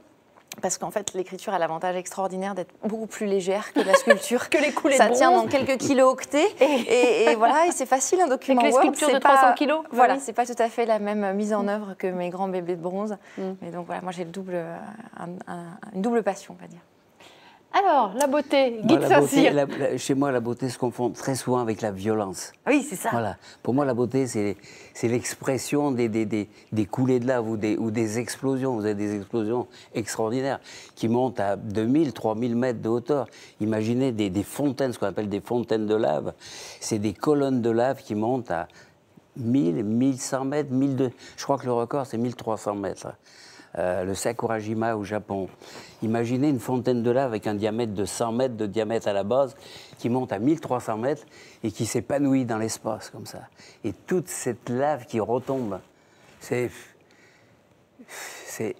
Parce qu'en fait, l'écriture a l'avantage extraordinaire d'être beaucoup plus légère que la sculpture. Que les coulées ça de tient bronze. dans quelques kilooctets. Et voilà, et c'est facile, un document Avec les Word. sculptures de 300 kilos. Voilà, c'est pas tout à fait la même mise en œuvre que mes grands bébés de bronze. Mais donc voilà, moi j'ai une double passion, on va dire. Alors, la beauté, Guy de Saint-Cyr. Chez moi, la beauté se confond très souvent avec la violence. Oui, c'est ça. Voilà. Pour moi, la beauté, c'est l'expression des coulées de lave ou des explosions. Vous avez des explosions extraordinaires qui montent à 2000, 3000 mètres de hauteur. Imaginez des fontaines, ce qu'on appelle des fontaines de lave. C'est des colonnes de lave qui montent à 1000, 1100 mètres, 1200. Je crois que le record, c'est 1300 mètres. Le Sakurajima au Japon. Imaginez une fontaine de lave avec un diamètre de 100 mètres de diamètre à la base qui monte à 1300 mètres et qui s'épanouit dans l'espace comme ça. Et toute cette lave qui retombe, c'est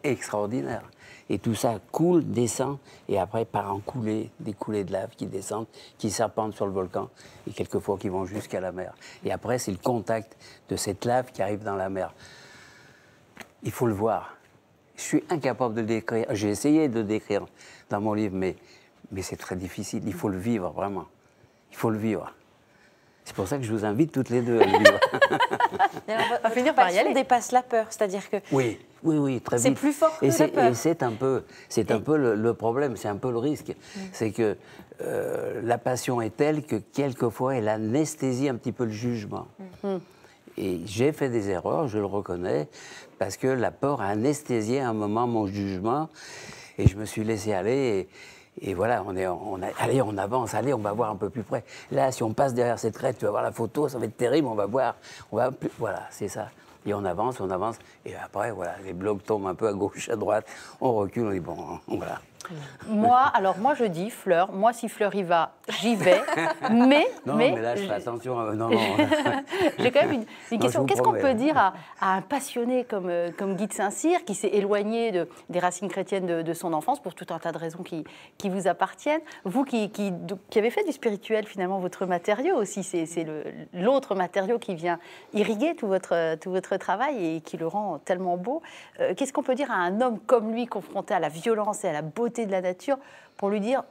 extraordinaire. Et tout ça coule, descend et après part en coulée, des coulées de lave qui descendent, qui serpentent sur le volcan et quelquefois qui vont jusqu'à la mer. Et après, c'est le contact de cette lave qui arrive dans la mer. Il faut le voir. Je suis incapable de le décrire. J'ai essayé de le décrire dans mon livre, mais c'est très difficile. Il faut le vivre, vraiment. Il faut le vivre. C'est pour ça que je vous invite toutes les deux à le vivre. On va finir par y aller. Dépasse la peur, c'est-à-dire que... Oui, très vite. C'est plus fort que la peur. Et c'est un peu le problème, c'est un peu le risque. C'est que la passion est telle que quelquefois, elle anesthésie un petit peu le jugement. Et j'ai fait des erreurs, je le reconnais, parce que la peur a anesthésié à un moment mon jugement, et je me suis laissé aller, et voilà, allez, on avance, allez, on va voir un peu plus près. Là, si on passe derrière cette crête, tu vas voir la photo, ça va être terrible, voilà, c'est ça. Et on avance, et après, voilà, les blocs tombent un peu à gauche, à droite, on recule, on dit bon, voilà. Moi, je dis, Fleur, moi, si Fleur y va, j'y vais, mais là, je fais attention, non. J'ai quand même une question. Qu'est-ce qu'on peut dire hein. à un passionné comme Guy de Saint-Cyr, qui s'est éloigné des racines chrétiennes de son enfance, pour tout un tas de raisons qui vous appartiennent, vous qui avez fait du spirituel, finalement, votre matériau aussi, c'est l'autre matériau qui vient irriguer tout votre travail et qui le rend tellement beau. Qu'est-ce qu'on peut dire à un homme comme lui, confronté à la violence et à la beauté de la nature, pour lui dire,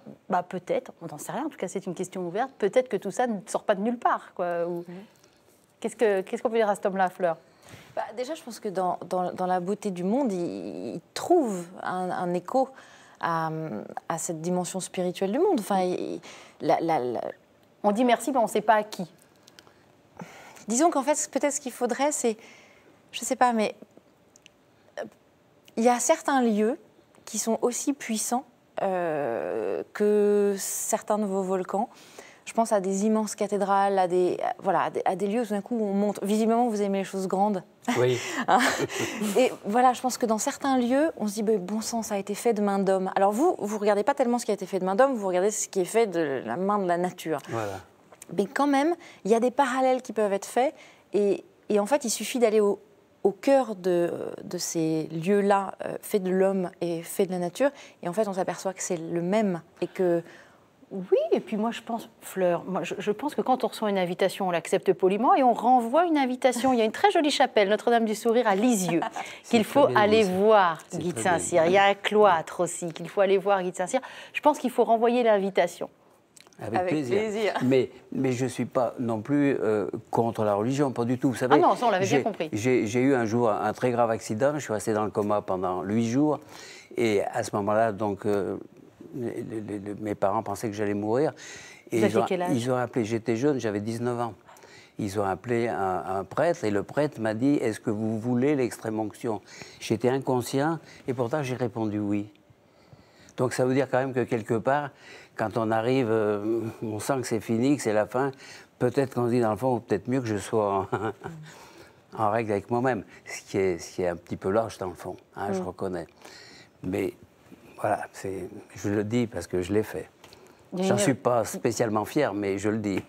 peut-être, on n'en sait rien, en tout cas c'est une question ouverte, peut-être que tout ça ne sort pas de nulle part, quoi. Qu'est-ce qu'on peut dire à cet homme-là, Fleur? Déjà, je pense que dans la beauté du monde, il trouve un écho à cette dimension spirituelle du monde. Enfin, on dit merci, mais on ne sait pas à qui. Disons qu'en fait, peut-être ce qu'il faudrait, c'est, je ne sais pas, mais il y a certains lieux qui sont aussi puissants que certains de vos volcans. Je pense à des immenses cathédrales, à des lieux où d'un coup on monte. Visiblement, vous aimez les choses grandes. Oui. Et voilà, je pense que dans certains lieux, on se dit, bon sang, ça a été fait de main d'homme. Alors vous ne regardez pas tellement ce qui a été fait de main d'homme, vous regardez ce qui est fait de la main de la nature. Voilà. Mais quand même, il y a des parallèles qui peuvent être faits. Et en fait, il suffit d'aller au cœur de ces lieux-là, faits de l'homme et faits de la nature. Et en fait, on s'aperçoit que c'est le même et que... Oui, et puis moi je pense, Fleur, je pense que quand on reçoit une invitation, on l'accepte poliment et on renvoie une invitation. Il y a une très jolie chapelle, Notre-Dame du Sourire à Lisieux, qu'il faut aller voir, Guy de Saint-Cyr. Il y a un cloître aussi qu'il faut aller voir, Guy de Saint-Cyr. Je pense qu'il faut renvoyer l'invitation. Avec plaisir. Mais je ne suis pas non plus contre la religion, pas du tout. Vous savez, ah non, ça on l'avait bien compris. J'ai eu un jour un très grave accident, je suis resté dans le coma pendant 8 jours, et à ce moment-là, donc... mes parents pensaient que j'allais mourir. Et ils ont appelé, j'étais jeune, j'avais 19 ans. Ils ont appelé un prêtre et le prêtre m'a dit « Est-ce que vous voulez l'extrême-onction » J'étais inconscient et pourtant j'ai répondu oui. Donc ça veut dire quand même que quelque part, quand on arrive, on sent que c'est fini, que c'est la fin, peut-être qu'on se dit dans le fond, peut-être mieux que je sois en règle avec moi-même. Ce qui est un petit peu lâche dans le fond, je reconnais. Mais... voilà, je le dis parce que je l'ai fait. J'en suis pas spécialement fier, mais je le dis.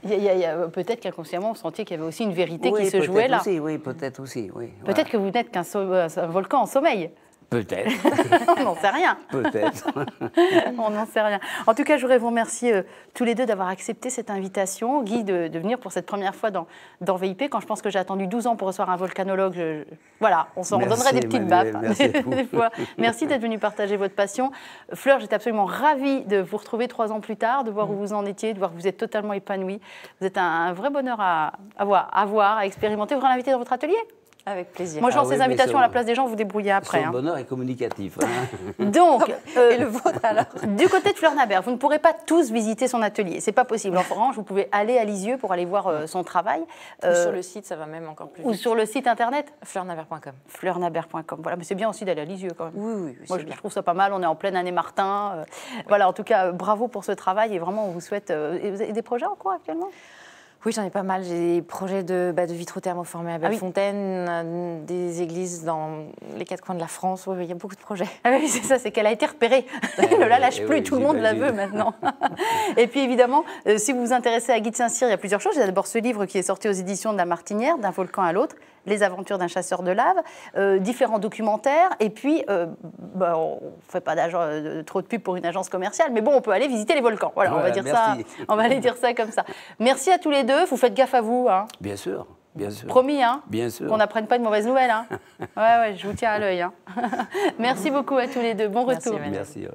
Peut-être qu'inconsciemment, vous sentiez qu'il y avait aussi une vérité qui se jouait là. Oui, peut-être aussi, oui. Peut-être que vous n'êtes qu'un volcan en sommeil. Peut-être. On n'en sait rien. Peut-être. On n'en sait rien. En tout cas, je voudrais vous remercier tous les deux d'avoir accepté cette invitation. Guy, de venir pour cette première fois dans VIP. Quand je pense que j'ai attendu 12 ans pour recevoir un volcanologue, voilà, on s'en donnerait des petites baffes. Des fois. Merci d'être venu partager votre passion. Fleur, j'étais absolument ravie de vous retrouver 3 ans plus tard, de voir où vous en étiez, de voir que vous êtes totalement épanouie. Vous êtes un vrai bonheur à voir, à expérimenter. Vous l'inviter dans votre atelier? Avec plaisir. Moi, je lance ces invitations à la place des gens, vous débrouillez après. Son bonheur est communicatif. Donc, et le vôtre alors? Du côté de Fleur Nabert, vous ne pourrez pas tous visiter son atelier. C'est pas possible. En revanche, vous pouvez aller à Lisieux pour aller voir son travail. Ou sur le site, ça va même encore plus vite. Ou sur le site internet fleurnabert.com. Fleurnabert.com. Voilà, mais c'est bien aussi d'aller à Lisieux quand même. Oui. Moi, je trouve ça pas mal. On est en pleine année Martin. Voilà, en tout cas, bravo pour ce travail et vraiment, on vous souhaite. Et vous avez des projets en cours actuellement? Oui, j'en ai pas mal. J'ai des projets de vitraux thermoformés à Bellefontaine, des églises dans les 4 coins de la France. Oui, il y a beaucoup de projets. Ah oui, c'est ça, c'est qu'elle a été repérée. Elle ne la lâche plus, tout le monde la veut maintenant. Et puis évidemment, si vous vous intéressez à Guy de Saint-Cyr, il y a plusieurs choses. Il y a d'abord ce livre qui est sorti aux éditions de La Martinière, D'un volcan à l'autre, Les aventures d'un chasseur de lave, différents documentaires. Et puis, on ne fait pas trop de pub pour une agence commerciale, mais bon, on peut aller visiter les volcans. Voilà, on va dire ça. On va aller dire ça comme ça. Merci à tous les deux. Vous faites gaffe à vous. Hein. Bien sûr. Bien sûr. Promis, hein. Bien sûr. Qu'on n'apprenne pas de mauvaises nouvelles. Hein. Ouais, je vous tiens à l'œil. Hein. Merci beaucoup à tous les deux. Bon retour. Merci.